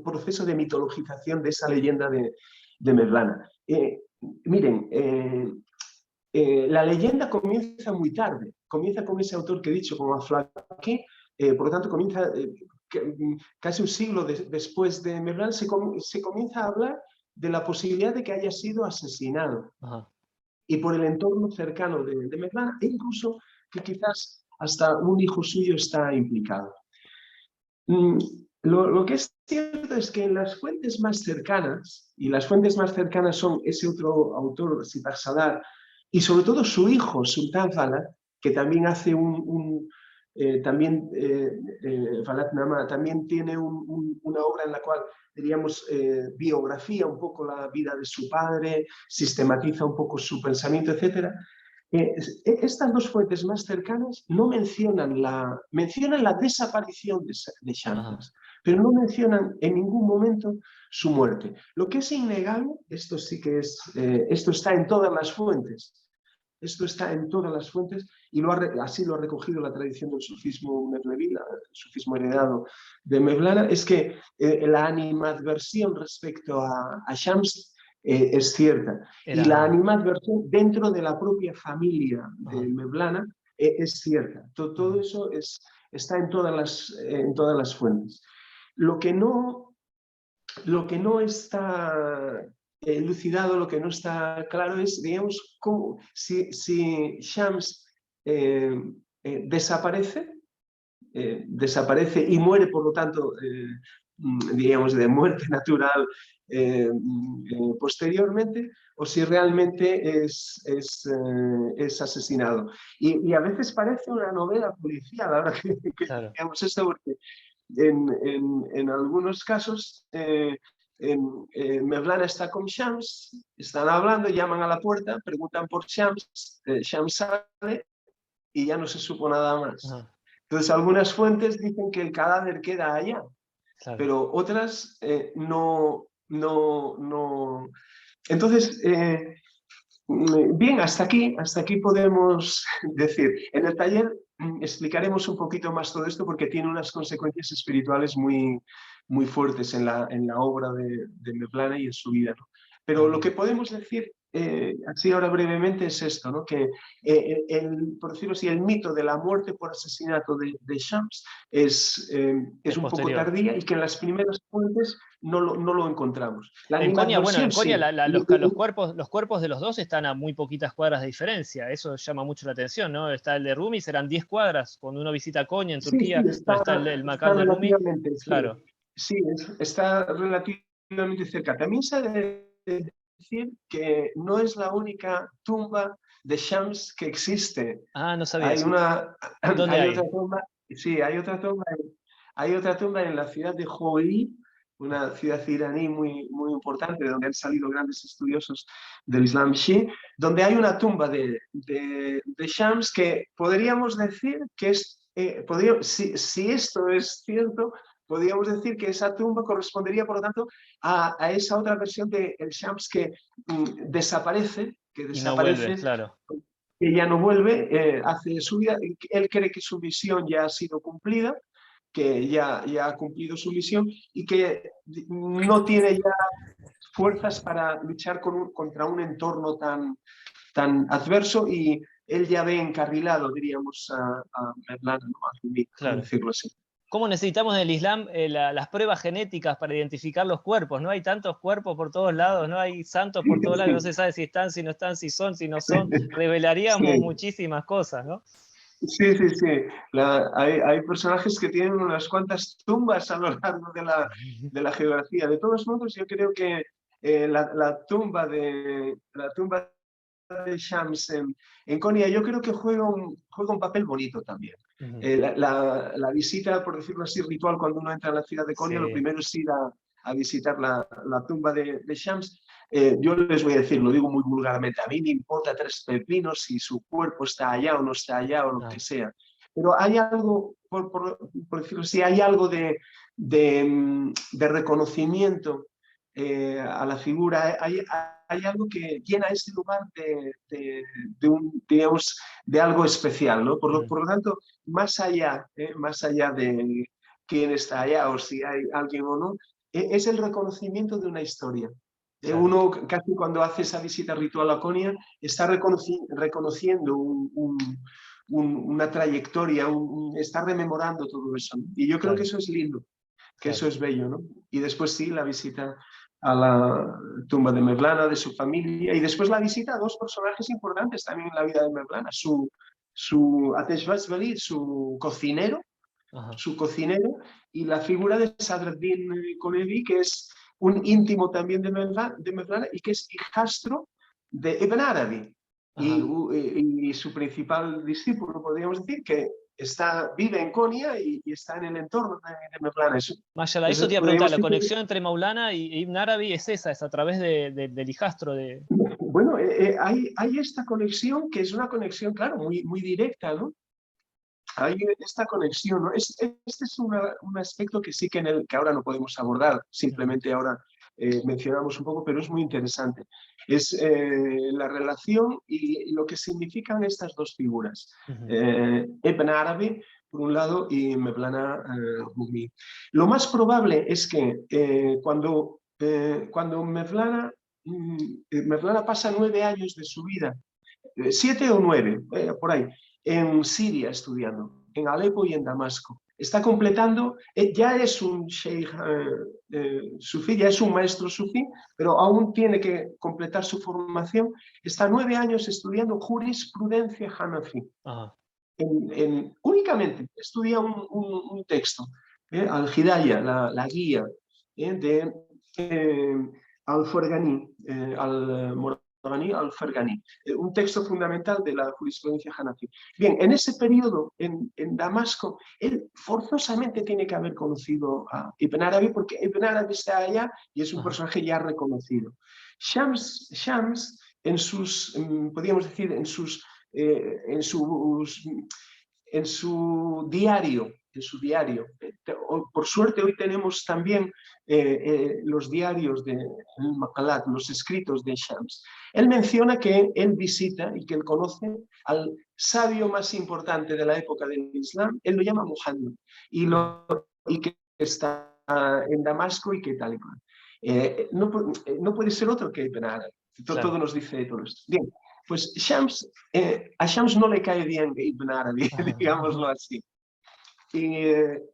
proceso de mitologización de esa leyenda de Mevlana. Miren, la leyenda comienza muy tarde, comienza con ese autor que he dicho, con Aflaki, por lo tanto comienza casi un siglo después de Mevlana, se comienza a hablar de la posibilidad de que haya sido asesinado Ajá. y por el entorno cercano de Mevlana, e incluso que quizás hasta un hijo suyo está implicado. Lo que es cierto es que en las fuentes más cercanas, y las fuentes más cercanas son ese otro autor, Sitar Sadar, y sobre todo su hijo, Sultan Falat, que también hace Falat Nama también tiene una obra en la cual, diríamos, biografía un poco la vida de su padre, sistematiza un poco su pensamiento, etc. Estas dos fuentes más cercanas no mencionan la desaparición de Shams, pero no mencionan en ningún momento su muerte. Lo que es innegable, esto sí que es, esto está en todas las fuentes. Esto está en todas las fuentes y así lo ha recogido la tradición del sufismo mevleví, el sufismo heredado de Mevlana, es que la animadversión respecto a Shams es cierta. Y la animadversión dentro de la propia familia de Mevlana es cierta. Todo eso está en todas las fuentes. Lo que no está elucidado, lo que no está claro es, digamos, si Shams desaparece y muere, por lo tanto, digamos, de muerte natural posteriormente, o si realmente es asesinado. Y a veces parece una novela policial, ahora que digamos esto, porque en algunos casos Mevlana está con Shams, están hablando, llaman a la puerta, preguntan por Shams, Shams sale y ya no se supo nada más. Entonces algunas fuentes dicen que el cadáver queda allá, pero otras no. Entonces, bien, hasta aquí podemos decir. En el taller explicaremos un poquito más todo esto porque tiene unas consecuencias espirituales muy, muy fuertes en la obra de Mevlana y en su vida, ¿no? Pero lo que podemos decir, así ahora brevemente, es esto, ¿no? Que por decirlo así, el mito de la muerte por asesinato de Shams es un poco tardía y que en las primeras fuentes no lo encontramos. En Konya, bueno, en Konya los cuerpos de los dos están a muy poquitas cuadras de diferencia. Eso llama mucho la atención, ¿no? Está el de Rumi, serán 10 cuadras. Cuando uno visita Konya en Turquía, está el Makam de Rumi. Claro. Sí, está relativamente cerca. También se debe decir que no es la única tumba de Shams que existe. No sabía eso. ¿Dónde hay? Otra tumba. Sí, hay otra tumba en la ciudad de Joili, una ciudad iraní muy, muy importante, de donde han salido grandes estudiosos del Islam Shi, donde hay una tumba de Shams que podríamos decir que es, si esto es cierto, podríamos decir que esa tumba correspondería, por lo tanto, a esa otra versión de el Shams que desaparece, no vuelve, claro. Que ya no vuelve, hace su vida, él cree que su misión ya ha sido cumplida, que ya ha cumplido su misión y que no tiene ya fuerzas para luchar contra un entorno tan adverso, y él ya ve encarrilado, diríamos, a Mevlana, ¿no? A Rumi, claro. decirlo así. ¿Cómo necesitamos en el Islam las pruebas genéticas para identificar los cuerpos? No hay tantos cuerpos por todos lados, no hay santos por todos lados, no se sabe si están, si no están, si son, si no son. Revelaríamos muchísimas cosas, ¿no? Sí. Hay personajes que tienen unas cuantas tumbas a lo largo de la geografía. De todos modos, yo creo que la tumba de Shams en Konya, yo creo que juega un papel bonito también. La visita, por decirlo así, ritual, cuando uno entra a la ciudad de Konya, lo primero es ir a visitar la tumba de Shams. Yo les voy a decir, lo digo muy vulgarmente, a mí me importa 3 pepinos si su cuerpo está allá o no está allá o lo que sea. Pero hay algo, por decirlo así, hay algo de reconocimiento a la figura. Hay algo que llena ese lugar digamos, de algo especial, ¿no? Por lo tanto, más allá de quién está allá o si hay alguien o no, es el reconocimiento de una historia. Uno casi cuando hace esa visita ritual a Konya está reconociendo una trayectoria, está rememorando todo eso, ¿no? Y yo creo que eso es lindo, que eso es bello, ¿no? Y después sí, la visita a la tumba de Mevlana, de su familia, y después la visita a 2 personajes importantes también en la vida de Mevlana, su Ateshbaz Veli, su cocinero, y la figura de Sadreddin Konevi, que es un íntimo también de Mevlana y que es hijastro de Ibn Arabi, y su principal discípulo, podríamos decir, que vive en Konya y está en el entorno de Mevlana. Mashallah, eso te iba a preguntar, la conexión entre Maulana y Ibn Arabi es a través del hijastro de... bueno, hay esta conexión que es una conexión, claro, muy directa, ¿no? Hay esta conexión, ¿no? Este es un aspecto que sí que ahora no podemos abordar, simplemente ahora mencionamos un poco, pero es muy interesante. Es la relación y lo que significan estas dos figuras. Ibn Arabi, por un lado, y Mevlana Rumi. Lo más probable es que cuando Mevlana pasa 9 años de su vida, 7 o 9, por ahí, en Siria estudiando, en Alepo y en Damasco. Está completando, ya es un sheikh sufí, ya es un maestro sufí, pero aún tiene que completar su formación. Está 9 años estudiando jurisprudencia hanafi. Únicamente estudia un texto, Al-Hidayah, la guía de Al-Farghani, Al-Farghani, un texto fundamental de la jurisprudencia hanafi. Bien, en ese periodo, en Damasco, él forzosamente tiene que haber conocido a Ibn Arabi, porque Ibn Arabi está allá y es un personaje ya reconocido. Shams, podríamos decir, en su diario, por suerte hoy tenemos también los diarios de Maqalat, los escritos de Shams. Él menciona que él visita y que él conoce al sabio más importante de la época del Islam, él lo llama Muhammad, y que está en Damasco y que tal y cual. No puede ser otro que Ibn Arabi. Todo nos dice todo esto. Bien, pues a Shams no le cae bien Ibn Arabi, digámoslo así. Y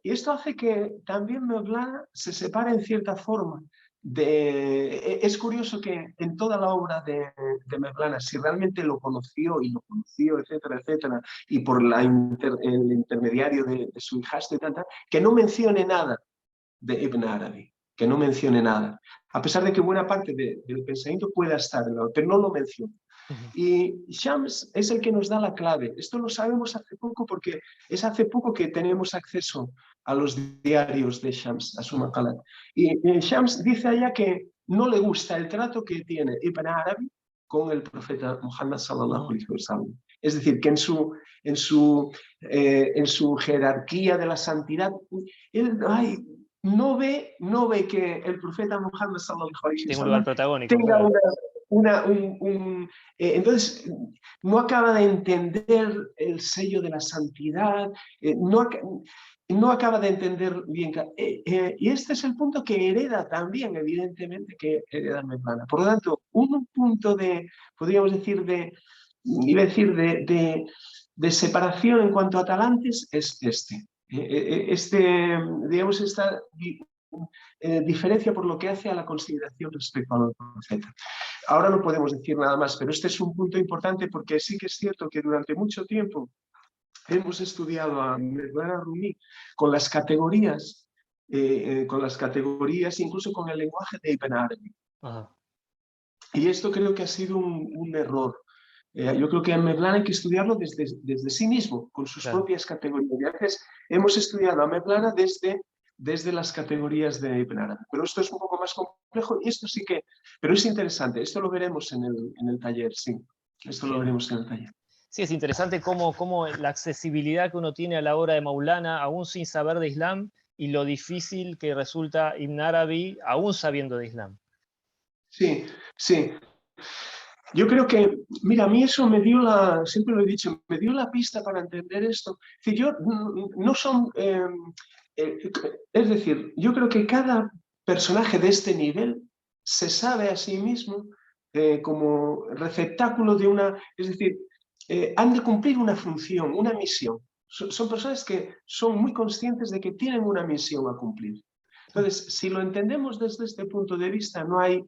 esto hace que también Mevlana se separe en cierta forma. Es curioso que en toda la obra de Mevlana, si realmente lo conoció, etcétera, etcétera, y por el intermediario de su hijastro y tal, que no mencione nada de Ibn Arabi, que no mencione nada. A pesar de que buena parte del pensamiento pueda estar en la obra, pero no lo menciona. Y Shams es el que nos da la clave. Esto lo sabemos hace poco porque es hace poco que tenemos acceso a los diarios de Shams, a su Maqalat. Y Shams dice allá que no le gusta el trato que tiene Ibn Arabi con el profeta Muhammad sallallahu alaihi wasallam. Es decir, que en su jerarquía de la santidad, él no ve que el profeta Muhammad sallallahu alaihi wasallam tenga un lugar protagónico, tenga claro. Entonces no acaba de entender el sello de la santidad, no acaba de entender bien. Y este es el punto que hereda también, evidentemente, que hereda Mevlana. Por lo tanto, un punto podríamos decir, de separación en cuanto a talantes es digamos, esta diferencia por lo que hace a la consideración respecto al profeta. Ahora no podemos decir nada más, pero este es un punto importante porque sí que es cierto que durante mucho tiempo hemos estudiado a Mevlana Rumi con las categorías, incluso con el lenguaje de Ibn Arabi. Y esto creo que ha sido un error. Yo creo que a Mevlana hay que estudiarlo desde sí mismo, con sus propias categorías. Y a veces hemos estudiado a Mevlana desde las categorías de Ibn Arabi. Pero esto es un poco más complejo y esto sí que... Pero es interesante, esto lo veremos en el taller, sí. Esto lo veremos en el taller. Sí, es interesante cómo la accesibilidad que uno tiene a la obra de Maulana, aún sin saber de Islam, y lo difícil que resulta Ibn Arabi, aún sabiendo de Islam. Sí, sí. Yo creo que, mira, a mí eso me dio siempre lo he dicho, me dio la pista para entender esto. Es decir, es decir, yo creo que cada personaje de este nivel se sabe a sí mismo como receptáculo de es decir, han de cumplir una función, una misión. Son personas que son muy conscientes de que tienen una misión a cumplir. Entonces, si lo entendemos desde este punto de vista, no hay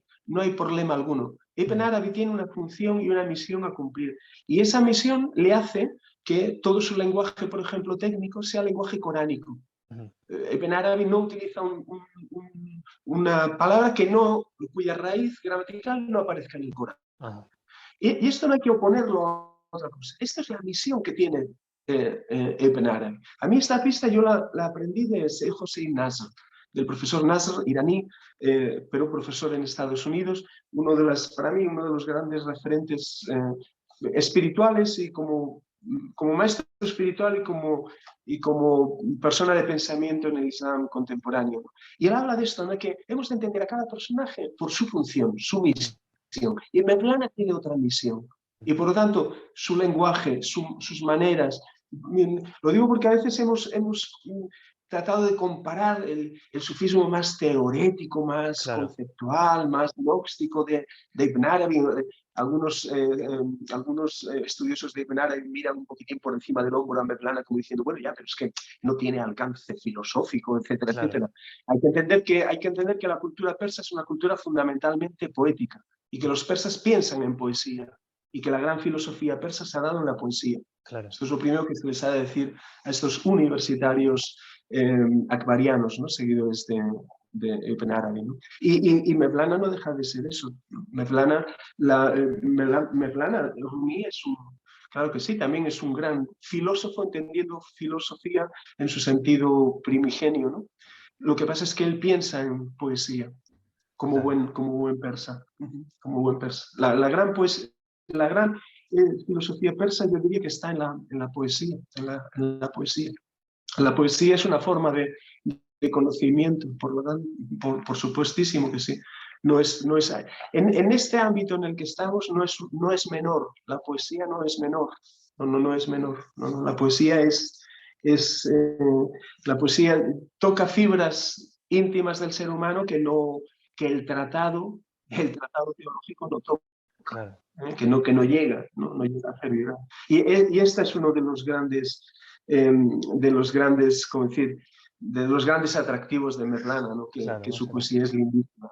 problema alguno. Ibn Arabi tiene una función y una misión a cumplir. Y esa misión le hace que todo su lenguaje, por ejemplo, técnico, sea lenguaje coránico. Ibn Arabi no utiliza una palabra cuya raíz gramatical no aparezca en el Corán. Y esto no hay que oponerlo a otra cosa. Esta es la misión que tiene Ibn Arabi. A mí esta pista yo la aprendí de José Nasr. del profesor Nasr, iraní, pero profesor en Estados Unidos, para mí uno de los grandes referentes espirituales y como maestro espiritual y como persona de pensamiento en el Islam contemporáneo. Y él habla de esto, ¿no? Que hemos de entender a cada personaje por su función, su misión. Y Mevlana tiene otra misión. Y por lo tanto, su lenguaje, sus maneras. Lo digo porque a veces hemos tratado de comparar el sufismo más teorético, más conceptual, más gnóstico de Ibn Arabi. Algunos estudiosos de Ibn Arabi miran un poquitín por encima del hombro a Mevlana como diciendo, bueno, ya, pero es que no tiene alcance filosófico, etcétera, etcétera. Hay que entender que la cultura persa es una cultura fundamentalmente poética y que los persas piensan en poesía y que la gran filosofía persa se ha dado en la poesía. Esto es lo primero que se les ha de decir a estos universitarios akbarianos, ¿no? Seguidores de Ibn Arabi, ¿no? Y Mevlana no deja de ser eso. Mevlana Rumi claro que sí, también es un gran filósofo, entendiendo filosofía en su sentido primigenio, ¿no? Lo que pasa es que él piensa en poesía, como buen persa. Como buen persa. La gran filosofía persa, yo diría que está en la poesía, en la poesía. La poesía es una forma de conocimiento, por supuestísimo que sí. En este ámbito en el que estamos no es menor, la poesía no es menor, no es menor. La poesía la poesía toca fibras íntimas del ser humano que el tratado teológico no toca. Que no llega a hacer llegar. Y este es uno de los grandes ¿cómo decir? De los grandes atractivos de Mevlana, ¿no? Que su poesía es lindísima.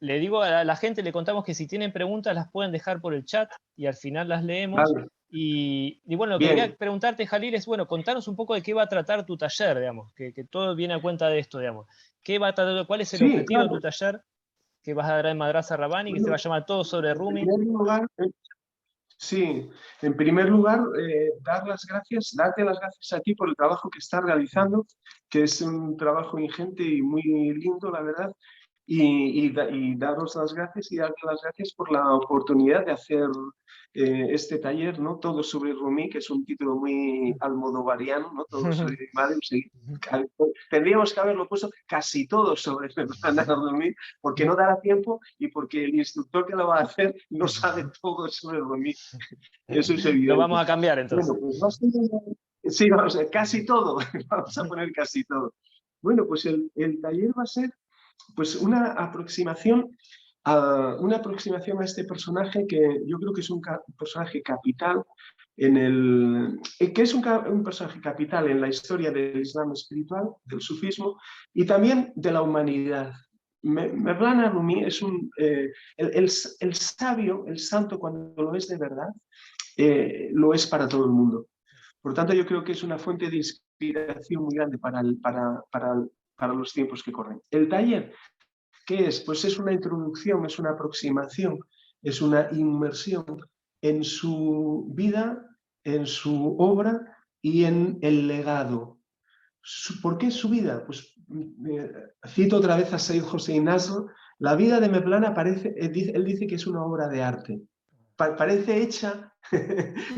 Le digo a la gente, le contamos que si tienen preguntas las pueden dejar por el chat y al final las leemos. Vale. Y bueno, lo que quería preguntarte, Jalil, es, bueno, contanos un poco de qué va a tratar tu taller, digamos, que todo viene a cuenta de esto, digamos. ¿Cuál es el objetivo de tu taller que vas a dar en Madrasa Rabbani, que se va a llamar Todo sobre Rumi? En primer lugar, darte las gracias a ti por el trabajo que estás realizando, que es un trabajo ingente y muy lindo, la verdad, y daros las gracias y darte las gracias por la oportunidad de hacer este taller, ¿no? Todo sobre Rumi, que es un título muy almodovariano, ¿no? Todo sobre tendríamos que haberlo puesto casi todo sobre Rumi, porque no dará tiempo y porque el instructor que lo va a hacer no sabe todo sobre Rumi. Eso es evidente. Lo vamos a cambiar entonces. Bueno, pues sí, casi todo. Vamos a poner casi todo. Bueno, pues el taller va a ser pues una aproximación a este personaje que yo creo que es un personaje capital que es un personaje capital en la historia del Islam espiritual, del sufismo y también de la humanidad. Mevlana Rumi es el sabio, el santo, cuando lo es de verdad, lo es para todo el mundo. Por lo tanto, yo creo que es una fuente de inspiración muy grande para los tiempos que corren. El taller, ¿qué es? Pues es una introducción, es una aproximación, es una inmersión en su vida, en su obra y en el legado. ¿Por qué su vida? Pues cito otra vez a Said Hossein Nasr. La vida de Mevlana él dice que es una obra de arte. Parece hecha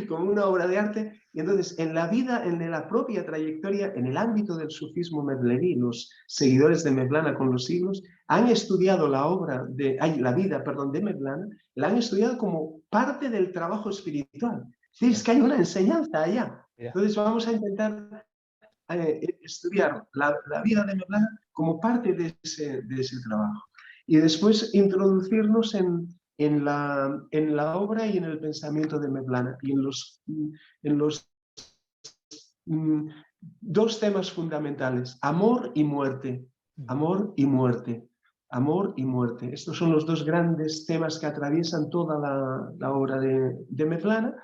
como una obra de arte, y entonces en la vida, en la propia trayectoria, en el ámbito del sufismo mevleví, los seguidores de Mevlana con los siglos han estudiado la vida de Mevlana, la han estudiado como parte del trabajo espiritual. Es que hay una enseñanza allá. Entonces vamos a intentar estudiar la vida de Mevlana como parte de ese trabajo. Y después introducirnos en la obra y en el pensamiento de Mevlana y en los dos temas fundamentales: amor y muerte. Amor y muerte. Amor y muerte. Estos son los dos grandes temas que atraviesan toda la obra de Mevlana.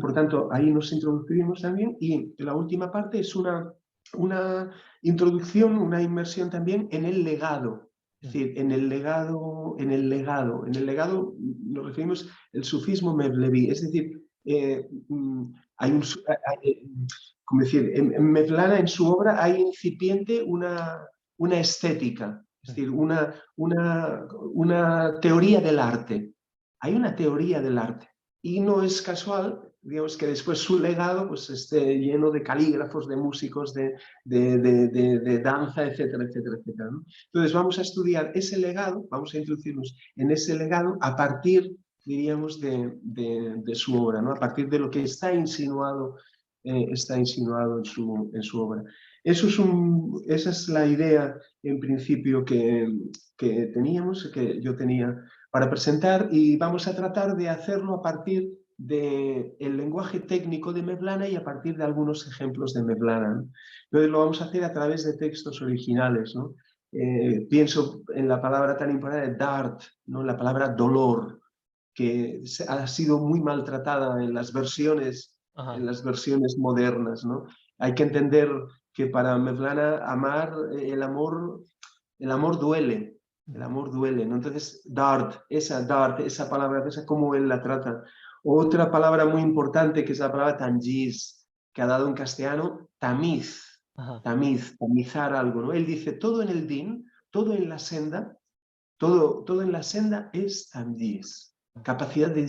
Por tanto, ahí nos introducimos también, y la última parte es una introducción, una inmersión también en el legado. Es decir, en el legado nos referimos al sufismo mevleví. Es decir, como decir, en Mevlana, en su obra, hay incipiente una estética, es decir, una teoría del arte. Hay una teoría del arte. Y no es casual, digamos, que después su legado pues, esté lleno de calígrafos, de músicos, de danza, etcétera, etcétera, etcétera, ¿no? Entonces vamos a estudiar ese legado, vamos a introducirnos en ese legado a partir, diríamos, de su obra, ¿no? A partir de lo que está insinuado en su obra. Esa es la idea, en principio, que teníamos, que yo tenía para presentar, y vamos a tratar de hacerlo a partir del lenguaje técnico de Mevlana y a partir de algunos ejemplos de Mevlana, ¿no? Entonces lo vamos a hacer a través de textos originales, ¿no? Pienso en la palabra tan importante, dard, ¿no? La palabra dolor, que ha sido muy maltratada en las versiones modernas, ¿no? Hay que entender que para Mevlana el amor duele, el amor duele, ¿no? Entonces, dard, esa palabra, esa cómo él la trata. Otra palabra muy importante que es la palabra tangiz, que ha dado en castellano tamiz, tamizar algo, ¿no? Él dice, todo en el din, todo en la senda, todo en la senda es tangiz, capacidad de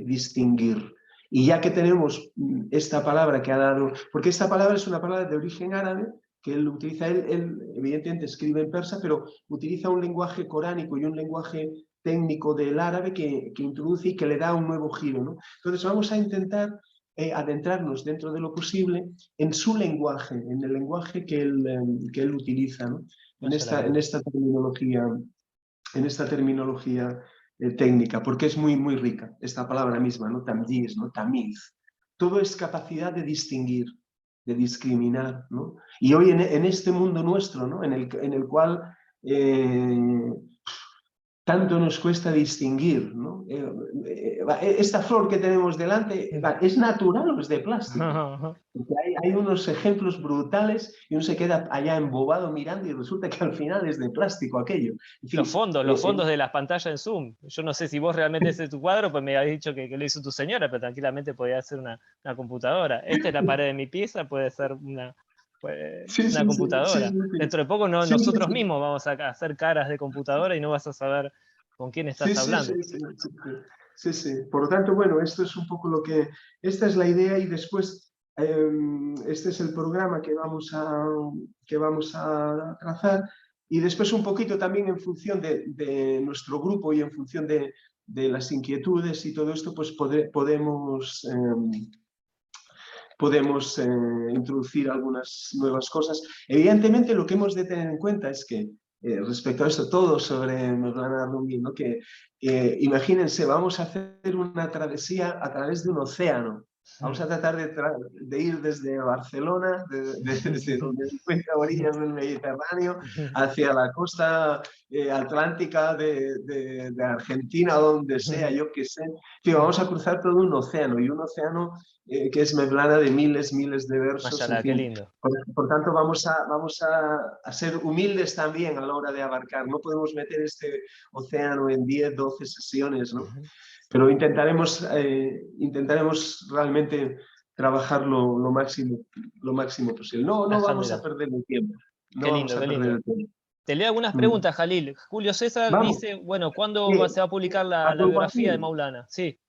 distinguir. Y ya que tenemos esta palabra que ha dado, porque esta palabra es una palabra de origen árabe, que él utiliza, él evidentemente escribe en persa, pero utiliza un lenguaje coránico y un lenguaje técnico del árabe que introduce y que le da un nuevo giro, ¿no? Entonces vamos a intentar adentrarnos dentro de lo posible en su lenguaje, en el lenguaje que él utiliza, ¿no? En esta terminología técnica, porque es muy, muy rica esta palabra misma, ¿no? Tamyiz, ¿no? Tamiz. Todo es capacidad de distinguir, de discriminar, ¿no? Y hoy en este mundo nuestro, ¿no? En el cual tanto nos cuesta distinguir, ¿no? Esta flor que tenemos delante, ¿es natural o es de plástico? Porque hay unos ejemplos brutales y uno se queda allá embobado mirando y resulta que al final es de plástico aquello. En fin, los fondos de las pantallas en Zoom. Yo no sé si vos realmente ese es tu cuadro, pues me habéis dicho que lo hizo tu señora, pero tranquilamente podía ser una computadora. Esta es la pared de mi pieza, puede ser una computadora. Dentro de poco nosotros mismos vamos a hacer caras de computadora y no vas a saber con quién estás hablando. Sí. Por lo tanto, bueno, esto es un poco esta es la idea, y después este es el programa que vamos a trazar, y después un poquito también en función de nuestro grupo y en función de las inquietudes y todo esto, pues podemos introducir algunas nuevas cosas. Evidentemente, lo que hemos de tener en cuenta es que respecto a esto, todo sobre Mevlana Rumi, ¿no? Que imagínense, vamos a hacer una travesía a través de un océano. Vamos a tratar de ir desde Barcelona, desde donde se encuentra orillas del Mediterráneo, hacia la costa atlántica de Argentina, donde sea, yo qué sé. Tío, vamos a cruzar todo un océano, y un océano que es Mevlana de miles de versos. Mashallah, en fin. qué lindo. Por tanto, vamos a ser humildes también a la hora de abarcar. No podemos meter este océano en 10, 12 sesiones, ¿no? Pero intentaremos realmente trabajar lo máximo posible. No vamos a perder el tiempo. Qué lindo, qué lindo. Te leo algunas preguntas, Jalil. Julio César dice, bueno, ¿cuándo se va a publicar la biografía de Maulana? Sí.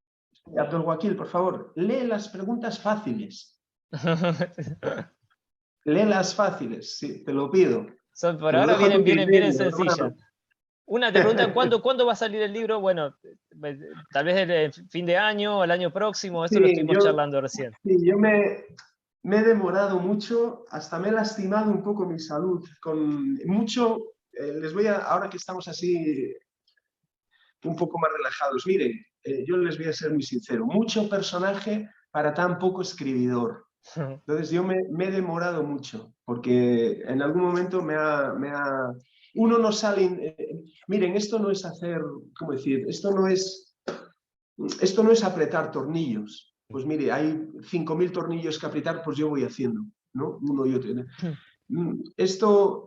Abdul Wakil, por favor, lee las preguntas fáciles. Léelas fáciles, sí, te lo pido. Por ahora vienen sencillas. Una te preguntan, ¿cuándo va a salir el libro? Bueno, tal vez el fin de año, el año próximo, esto lo estuvimos charlando recién. Sí, yo me he demorado mucho, hasta me he lastimado un poco mi salud, con mucho, ahora que estamos así un poco más relajados, miren, yo les voy a ser muy sincero, mucho personaje para tan poco escribidor. Entonces yo me he demorado mucho, porque en algún momento uno no sale... miren, esto no es hacer, ¿cómo decir? Esto no es apretar tornillos. Pues mire, hay 5.000 tornillos que apretar, pues yo voy haciendo, ¿no? Uno y otro. Esto,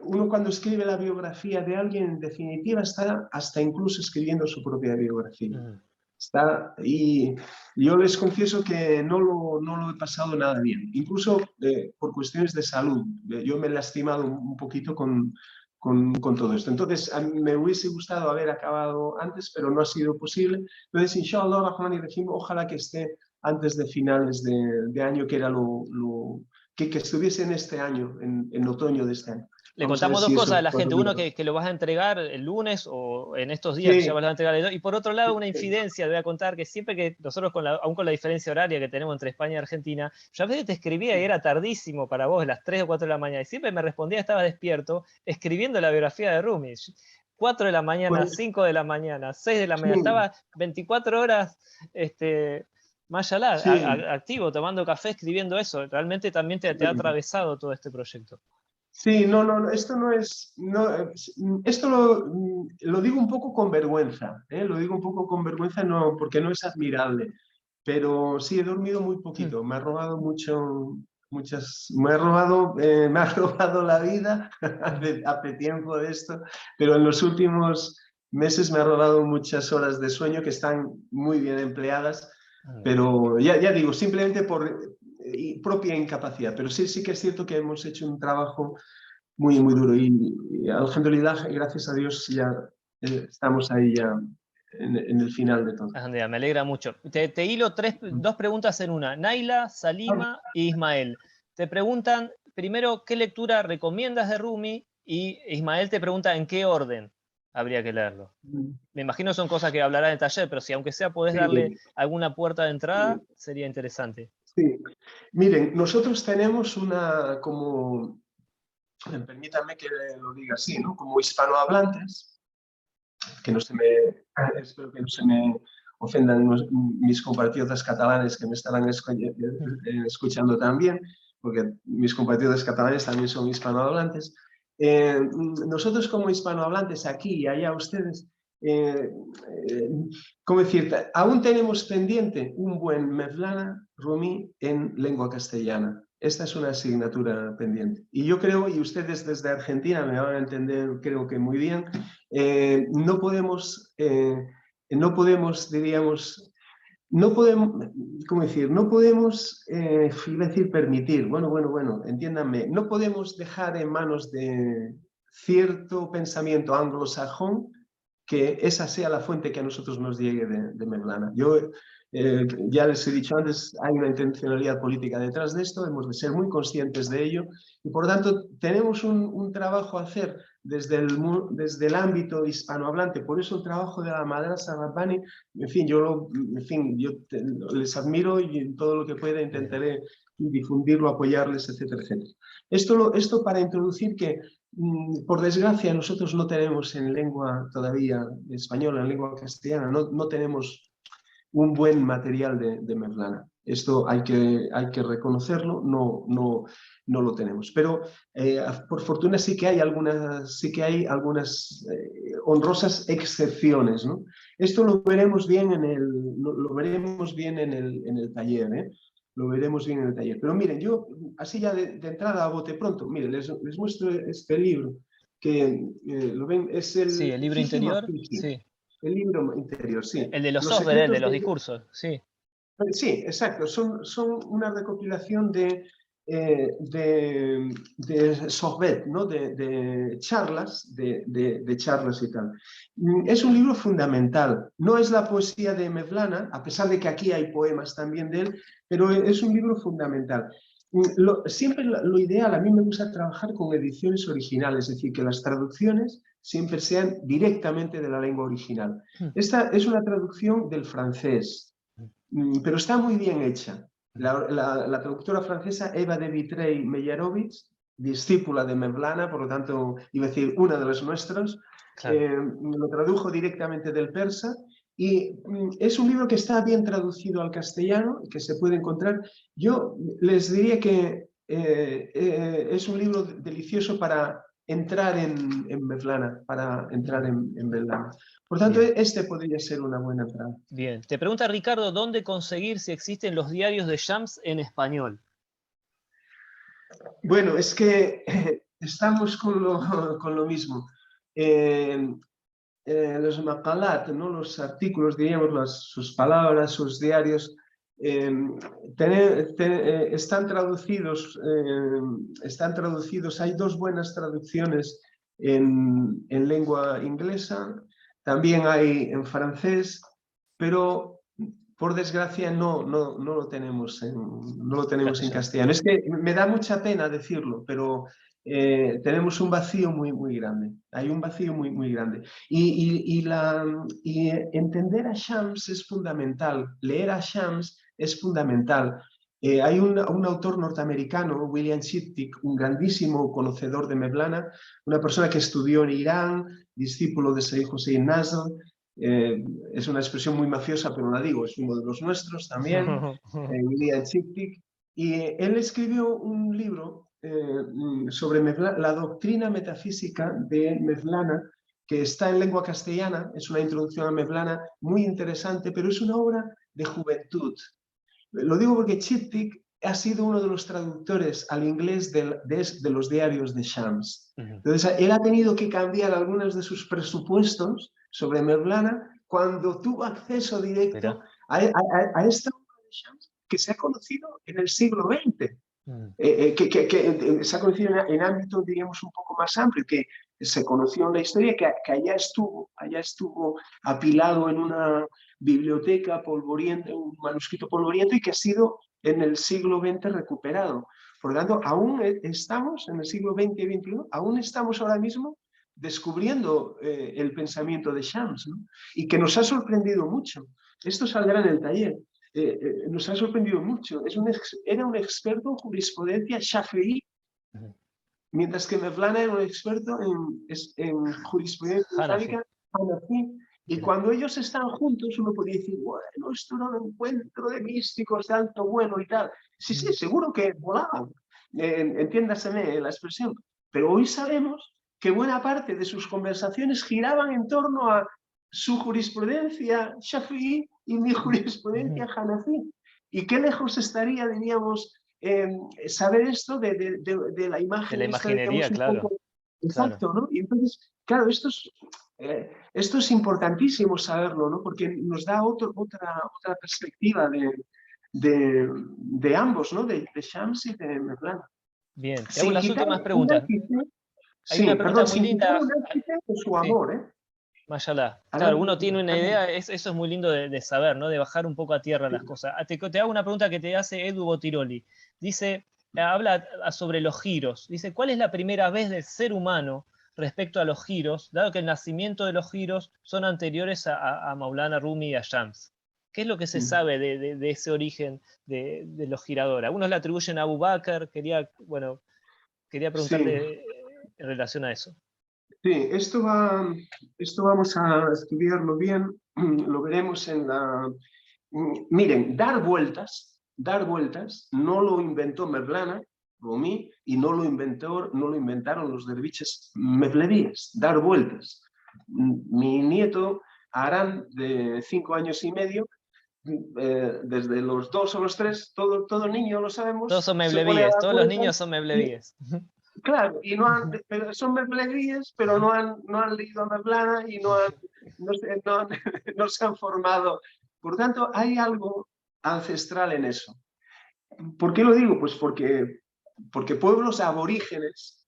uno cuando escribe la biografía de alguien, en definitiva está hasta incluso escribiendo su propia biografía. Y yo les confieso que no lo he pasado nada bien, incluso por cuestiones de salud. Yo me he lastimado un poquito con todo esto. Entonces, a mí me hubiese gustado haber acabado antes, pero no ha sido posible. Entonces, inshallah, Rahman y Rahim, ojalá que esté antes de finales de año, que era que estuviese en este año, en otoño de este año. Le Vamos a ver contamos dos si cosas eso a la gente. podría. Uno, que lo vas a entregar el lunes o en estos días que ya Sí, vas a entregar. Y por otro lado, una infidencia, te voy a contar que siempre que nosotros, aún con la diferencia horaria que tenemos entre España y Argentina, yo a veces te escribía y era tardísimo para vos, las 3 o 4 de la mañana, y siempre me respondía, estaba despierto, escribiendo la biografía de Rumi. 4 de la mañana, pues 5 de la mañana, 6 de la mañana, sí, estaba 24 horas, sí. activo, tomando café, escribiendo eso. Realmente también te ha atravesado todo este proyecto. Sí, no, esto no es, esto lo digo un poco con vergüenza, ¿eh? Lo digo un poco con vergüenza, no, porque no es admirable, pero sí, he dormido muy poquito, me ha robado me ha robado la vida hace tiempo de esto, pero en los últimos meses me ha robado muchas horas de sueño que están muy bien empleadas, pero ya digo, simplemente por propia incapacidad, pero sí que es cierto que hemos hecho un trabajo muy duro y alhamdulillah, gracias a Dios ya estamos ahí ya en el final de todo. Andrea, me alegra mucho. Te hilo dos preguntas en una. Naila, Salima e Ismael. Te preguntan, primero, ¿qué lectura recomiendas de Rumi? Y Ismael te pregunta, ¿en qué orden habría que leerlo? Me imagino son cosas que hablará en el taller, pero si aunque sea podés darle Sí, alguna puerta de entrada, sería interesante. sí. Miren, nosotros tenemos una, como, permítanme que lo diga así, ¿no? Como hispanohablantes, que no se me, espero que no se me ofendan mis compatriotas catalanes que me estarán escuchando también, porque mis compatriotas catalanes también son hispanohablantes. Nosotros como hispanohablantes aquí y allá ustedes, ¿cómo decir? Aún tenemos pendiente un buen Mevlana Rumi en lengua castellana. Esta es una asignatura pendiente. Y yo creo, y ustedes desde Argentina me van a entender, creo que muy bien, no podemos, diríamos, no podemos, ¿cómo decir? No podemos, iba a decir permitir, bueno, entiéndanme, no podemos dejar en manos de cierto pensamiento anglosajón que esa sea la fuente que a nosotros nos llegue de Mevlana. Yo ya les he dicho antes, hay una intencionalidad política detrás de esto, hemos de ser muy conscientes de ello y por lo tanto tenemos un trabajo a hacer desde el ámbito hispanohablante. Por eso el trabajo de la Madrasa Rabbani, en fin, yo les admiro y en todo lo que pueda intentaré difundirlo, apoyarles, etcétera, etcétera. Esto para introducir que, por desgracia, nosotros no tenemos en lengua todavía española, en lengua castellana, no tenemos un buen material de Mevlana. Esto hay que reconocerlo, no lo tenemos. Pero por fortuna sí que hay algunas honrosas excepciones, ¿no? Esto lo veremos bien en el taller, ¿eh? Lo veremos bien en el taller. Pero miren, yo así ya de entrada a bote pronto, miren, les muestro este libro que lo ven, es Sí, el el libro Hikima interior, Fihi, sí. el libro interior, sí. El de los Los Zohar, el de secretos los de... discursos, sí. Sí, exacto. Son una recopilación de sohbet, ¿no? De charlas, de charlas y tal. Es un libro fundamental. No es la poesía de Mevlana, a pesar de que aquí hay poemas también de él, pero es un libro fundamental. Siempre lo ideal, a mí me gusta trabajar con ediciones originales, es decir, que las traducciones siempre sean directamente de la lengua original. Esta es una traducción del francés, pero está muy bien hecha. La traductora francesa Eva de Vitrey-Meyerovitch, discípula de Mevlana, por lo tanto, iba a decir una de los nuestros, Claro. lo tradujo directamente del persa y es un libro que está bien traducido al castellano, que se puede encontrar. Yo les diría que es un libro delicioso para entrar en Mevlana, para entrar en Mevlana. Por tanto, Bien. este podría ser una buena entrada. Bien. Te pregunta Ricardo, ¿dónde conseguir si existen los diarios de Shams en español? Bueno, es que estamos con lo mismo. los maqalat, ¿no? Los artículos, diríamos, sus palabras, sus diarios, están traducidos, hay dos buenas traducciones en lengua inglesa, también hay en francés, pero por desgracia no lo tenemos en castellano. Es que me da mucha pena decirlo, pero tenemos un vacío muy grande. Hay un vacío muy grande. Y entender a Shams es fundamental. Leer a Shams es fundamental. Hay un autor norteamericano, William Shiptich, un grandísimo conocedor de Mevlana, una persona que estudió en Irán, discípulo de Sayyid Hossein Nasr. Es una expresión muy mafiosa, pero la digo, es uno de los nuestros también, William Shiptich. Y él escribió un libro sobre Mevlana, la doctrina metafísica de Mevlana, que está en lengua castellana, es una introducción a Mevlana muy interesante, pero es una obra de juventud. Lo digo porque Shiptich ha sido uno de los traductores al inglés de los diarios de Shams. Entonces, él ha tenido que cambiar algunos de sus presupuestos sobre Mevlana cuando tuvo acceso directo a esta obra de Shams que se ha conocido en el siglo XX. Que se ha conocido en ámbitos, diríamos, un poco más amplios, que se conoció en la historia, que allá estuvo apilado en una biblioteca polvorienta, un manuscrito polvoriento, y que ha sido en el siglo XX recuperado. Por lo tanto, aún estamos en el siglo XX y XXI, aún estamos ahora mismo descubriendo el pensamiento de Shams, ¿no? Y que nos ha sorprendido mucho. Esto saldrá en el taller. Nos ha sorprendido mucho. Era un experto en jurisprudencia shafi'í, mientras que Mevlana era un experto en jurisprudencia islámica hanafi. Y cuando ellos están juntos, uno podría decir, bueno, esto era un encuentro de místicos de alto vuelo y tal. Sí, seguro que volaban, entiéndaseme la expresión. Pero hoy sabemos que buena parte de sus conversaciones giraban en torno a su jurisprudencia shafi'í y mi jurisprudencia hanafi. ¿Y qué lejos estaría, diríamos, saber esto de la imagen? De la imaginería, claro. Exacto, ¿no? Y entonces, claro, esto es importantísimo saberlo, ¿no? Porque nos da otra perspectiva de ambos, ¿no? De Shams y de Mevlana. Bien, te hago las últimas preguntas. Hay una pregunta muy linda. Su amor, Mashallah. Claro, uno tiene una idea, eso es muy lindo de saber, ¿no? De bajar un poco a tierra las cosas. Te hago una pregunta que te hace Edu Botiroli. Dice, habla sobre los giros. Dice, ¿cuál es la primera vez del ser humano respecto a los giros, dado que el nacimiento de los giros son anteriores a Maulana Rumi y a Shams? ¿Qué es lo que se sabe de ese origen de los giradores? Algunos le atribuyen a Abu Bakr. Quería preguntarle en relación a eso. Sí, esto vamos a estudiarlo bien, lo veremos en la... Miren, dar vueltas, no lo inventó Mevlana, Rumi, y no lo inventaron los derviches mevlevíes, dar vueltas. Mi nieto, Aran, de 5 años y medio, desde los 2 o los 3, todo niño lo sabemos. Todos son mevlevíes, todos los niños son mevlevíes. Claro, y pero son mevlevíes, pero no han leído a Mevlana y no se han formado. Por tanto, hay algo ancestral en eso. ¿Por qué lo digo? Pues porque pueblos aborígenes,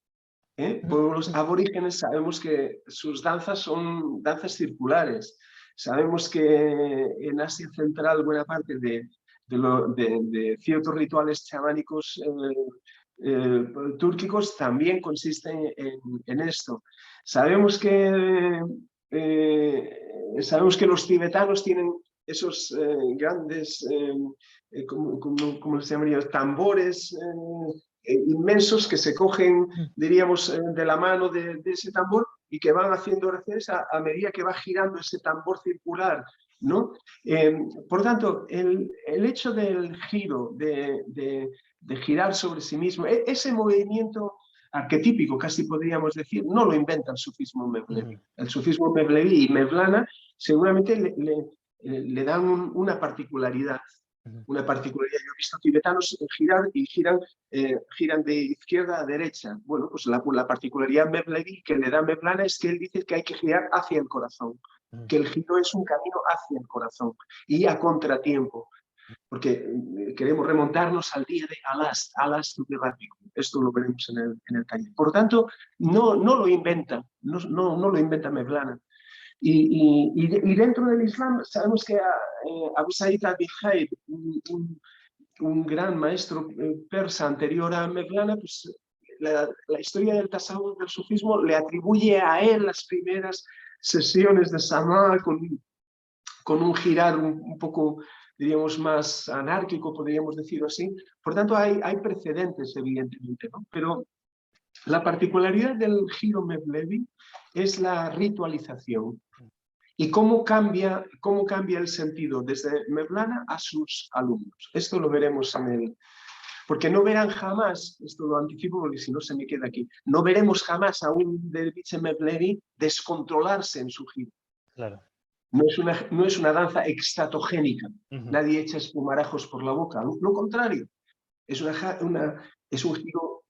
sabemos que sus danzas son danzas circulares. Sabemos que en Asia Central buena parte de ciertos rituales chamánicos túrquicos también consisten en esto. Sabemos que los tibetanos tienen esos grandes, ¿cómo se llamaría? Tambores inmensos que se cogen, diríamos, de la mano de ese tambor y que van haciendo oraciones a medida que va girando ese tambor circular, ¿no? Por tanto, el hecho del giro, de girar sobre sí mismo, ese movimiento arquetípico, casi podríamos decir, no lo inventa el sufismo mevlevi. El sufismo mevlevi y Mevlana seguramente le dan una particularidad. una particularidad. Yo he visto tibetanos girar y giran de izquierda a derecha. Bueno, pues la particularidad Mevlevi que le da Mevlana es que él dice que hay que girar hacia el corazón, que el giro es un camino hacia el corazón y a contratiempo, porque queremos remontarnos al día de Alas Tupirápico. Esto lo veremos en el taller. Por lo tanto, no lo inventa, no lo inventa Mevlana. Y dentro del Islam sabemos que Abu Sa'id al-Bihayr, un gran maestro persa anterior a Mevlana, pues la historia del tasawwuf, del sufismo, le atribuye a él las primeras sesiones de Samá con un girar un poco, diríamos, más anárquico, podríamos decirlo así. Por tanto, hay precedentes, evidentemente, ¿no? Pero la particularidad del giro Mevlevi es la ritualización. ¿Y cómo cambia el sentido desde Mevlana a sus alumnos? Esto lo veremos porque no verán jamás, esto lo anticipo porque si no se me queda aquí, no veremos jamás a un derviche Mevlevi descontrolarse en su giro. Claro. No es una danza extatogénica. Nadie echa espumarajos por la boca. Lo contrario, es un giro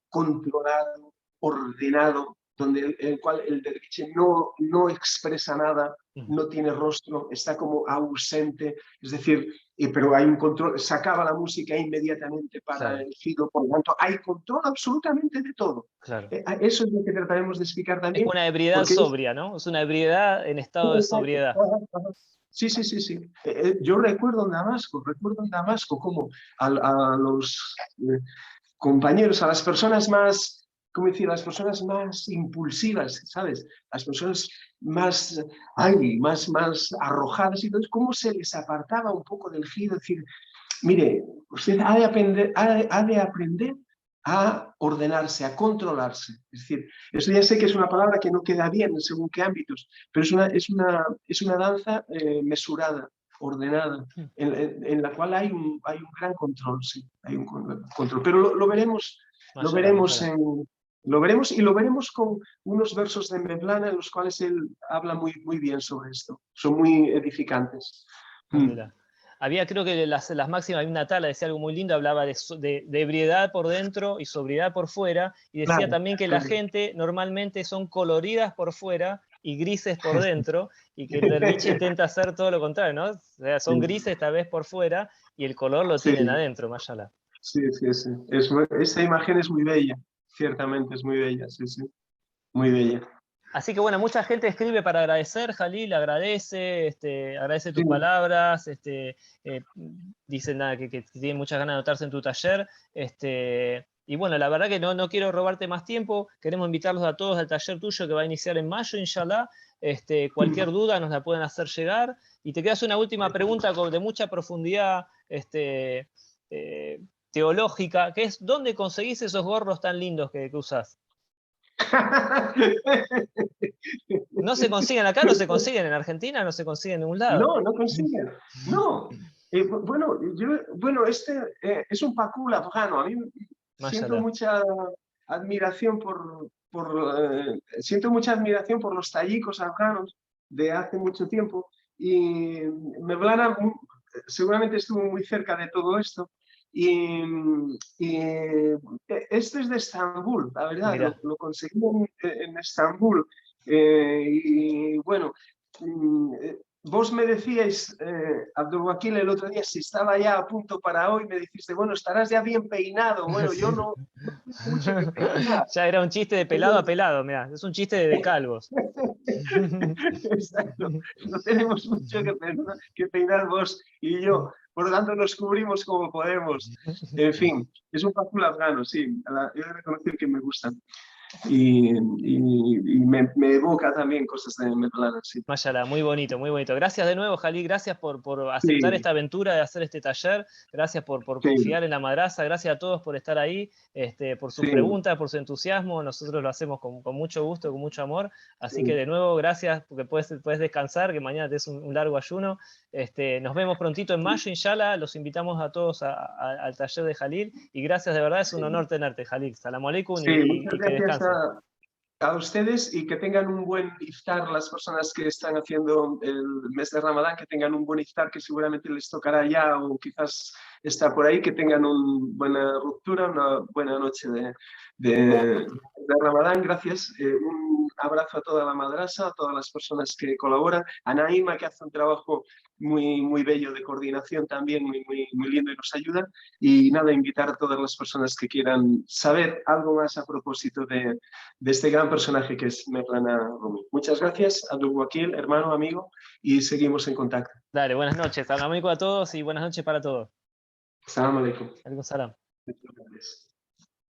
controlado, ordenado, donde el cual el derviche no expresa nada, no tiene rostro, está como ausente, es decir, pero hay un control, se acaba la música inmediatamente para el giro, por lo tanto hay control absolutamente de todo. Claro. Eso es lo que trataremos de explicar también. Es una ebriedad sobria, ¿no? Es una ebriedad en estado de sobriedad. Sí. Yo recuerdo en Damasco como a los compañeros, a las personas más, ¿cómo decir? Las personas más impulsivas, ¿sabes? Las personas más arrojadas y todo, cómo se les apartaba un poco del giro, decir, mire, usted ha de aprender a ordenarse, a controlarse. Es decir, eso ya sé que es una palabra que no queda bien según qué ámbitos, pero es una danza mesurada, ordenada, en la cual hay un gran control, sí, hay un control. Pero lo veremos, lo veremos con unos versos de Mevlana en los cuales él habla muy bien sobre esto. Son muy edificantes. Había, creo que las máximas, hay una tala, decía algo muy lindo, hablaba de ebriedad por dentro y sobriedad por fuera, y decía también que la gente normalmente son coloridas por fuera y grises por dentro, y que el derviche intenta hacer todo lo contrario, ¿no? O sea, son grises tal vez por fuera y el color lo tienen adentro, mashallah. Sí. Esa imagen es muy bella, ciertamente es muy bella, sí, muy bella. Así que bueno, mucha gente escribe para agradecer, Jalil, agradece tus palabras, dicen nada, que tienen muchas ganas de anotarse en tu taller, y bueno, la verdad que no quiero robarte más tiempo, queremos invitarlos a todos al taller tuyo que va a iniciar en mayo, inshallah. Cualquier duda nos la pueden hacer llegar, y te quedas una última pregunta de mucha profundidad teológica, que es, ¿dónde conseguís esos gorros tan lindos que usás? No se consiguen acá, no se consiguen en Argentina, no se consiguen en ningún lado. No consiguen. No. Bueno, este es un pakul afgano. A mí siento mucha admiración por los tayikos afganos de hace mucho tiempo. Y Mevlana seguramente estuvo muy cerca de todo esto. Y este es de Estambul, la verdad, lo conseguí en Estambul. Y bueno, vos me decíais, Abdulwakil, el otro día, si estaba ya a punto para hoy, me dijiste, bueno, estarás ya bien peinado. Bueno, yo no mucho que peinar. Ya era un chiste de pelado a pelado, mirá, es un chiste de calvos. Exacto, no tenemos mucho que peinar vos y yo, por lo tanto nos cubrimos como podemos. En fin, es un pakul afgano, sí, he de reconocer que me gustan. Y me evoca también cosas de Mevlana, sí. Mashallah, muy bonito, muy bonito. Gracias de nuevo, Jalil, gracias por aceptar esta aventura de hacer este taller, gracias por confiar en la madraza, gracias a todos por estar ahí, por sus preguntas, por su entusiasmo, nosotros lo hacemos con mucho gusto, con mucho amor, así que de nuevo, gracias, porque puedes descansar, que mañana tenés un largo ayuno. Nos vemos prontito en mayo, inshallah, los invitamos a todos al taller de Jalil, y gracias de verdad, es un honor tenerte, Jalil. Salam aleikum y que descanses. a ustedes y que tengan un buen iftar las personas que están haciendo el mes de Ramadán, que tengan un buen iftar que seguramente les tocará ya o quizás está por ahí, que tengan una buena ruptura, una buena noche de Ramadán. Gracias. Un abrazo a toda la madrasa, a todas las personas que colaboran, a Naima, que hace un trabajo muy, muy bello de coordinación también, muy, muy, muy lindo y nos ayuda. Y nada, invitar a todas las personas que quieran saber algo más a propósito de este gran personaje que es Mevlana Rumi. Muchas gracias, Abdul Wakil, hermano, amigo, y seguimos en contacto. Dale, buenas noches. Salam alaikum a todos y buenas noches para todos. Salam alaikum. Alaikum salam. Gracias.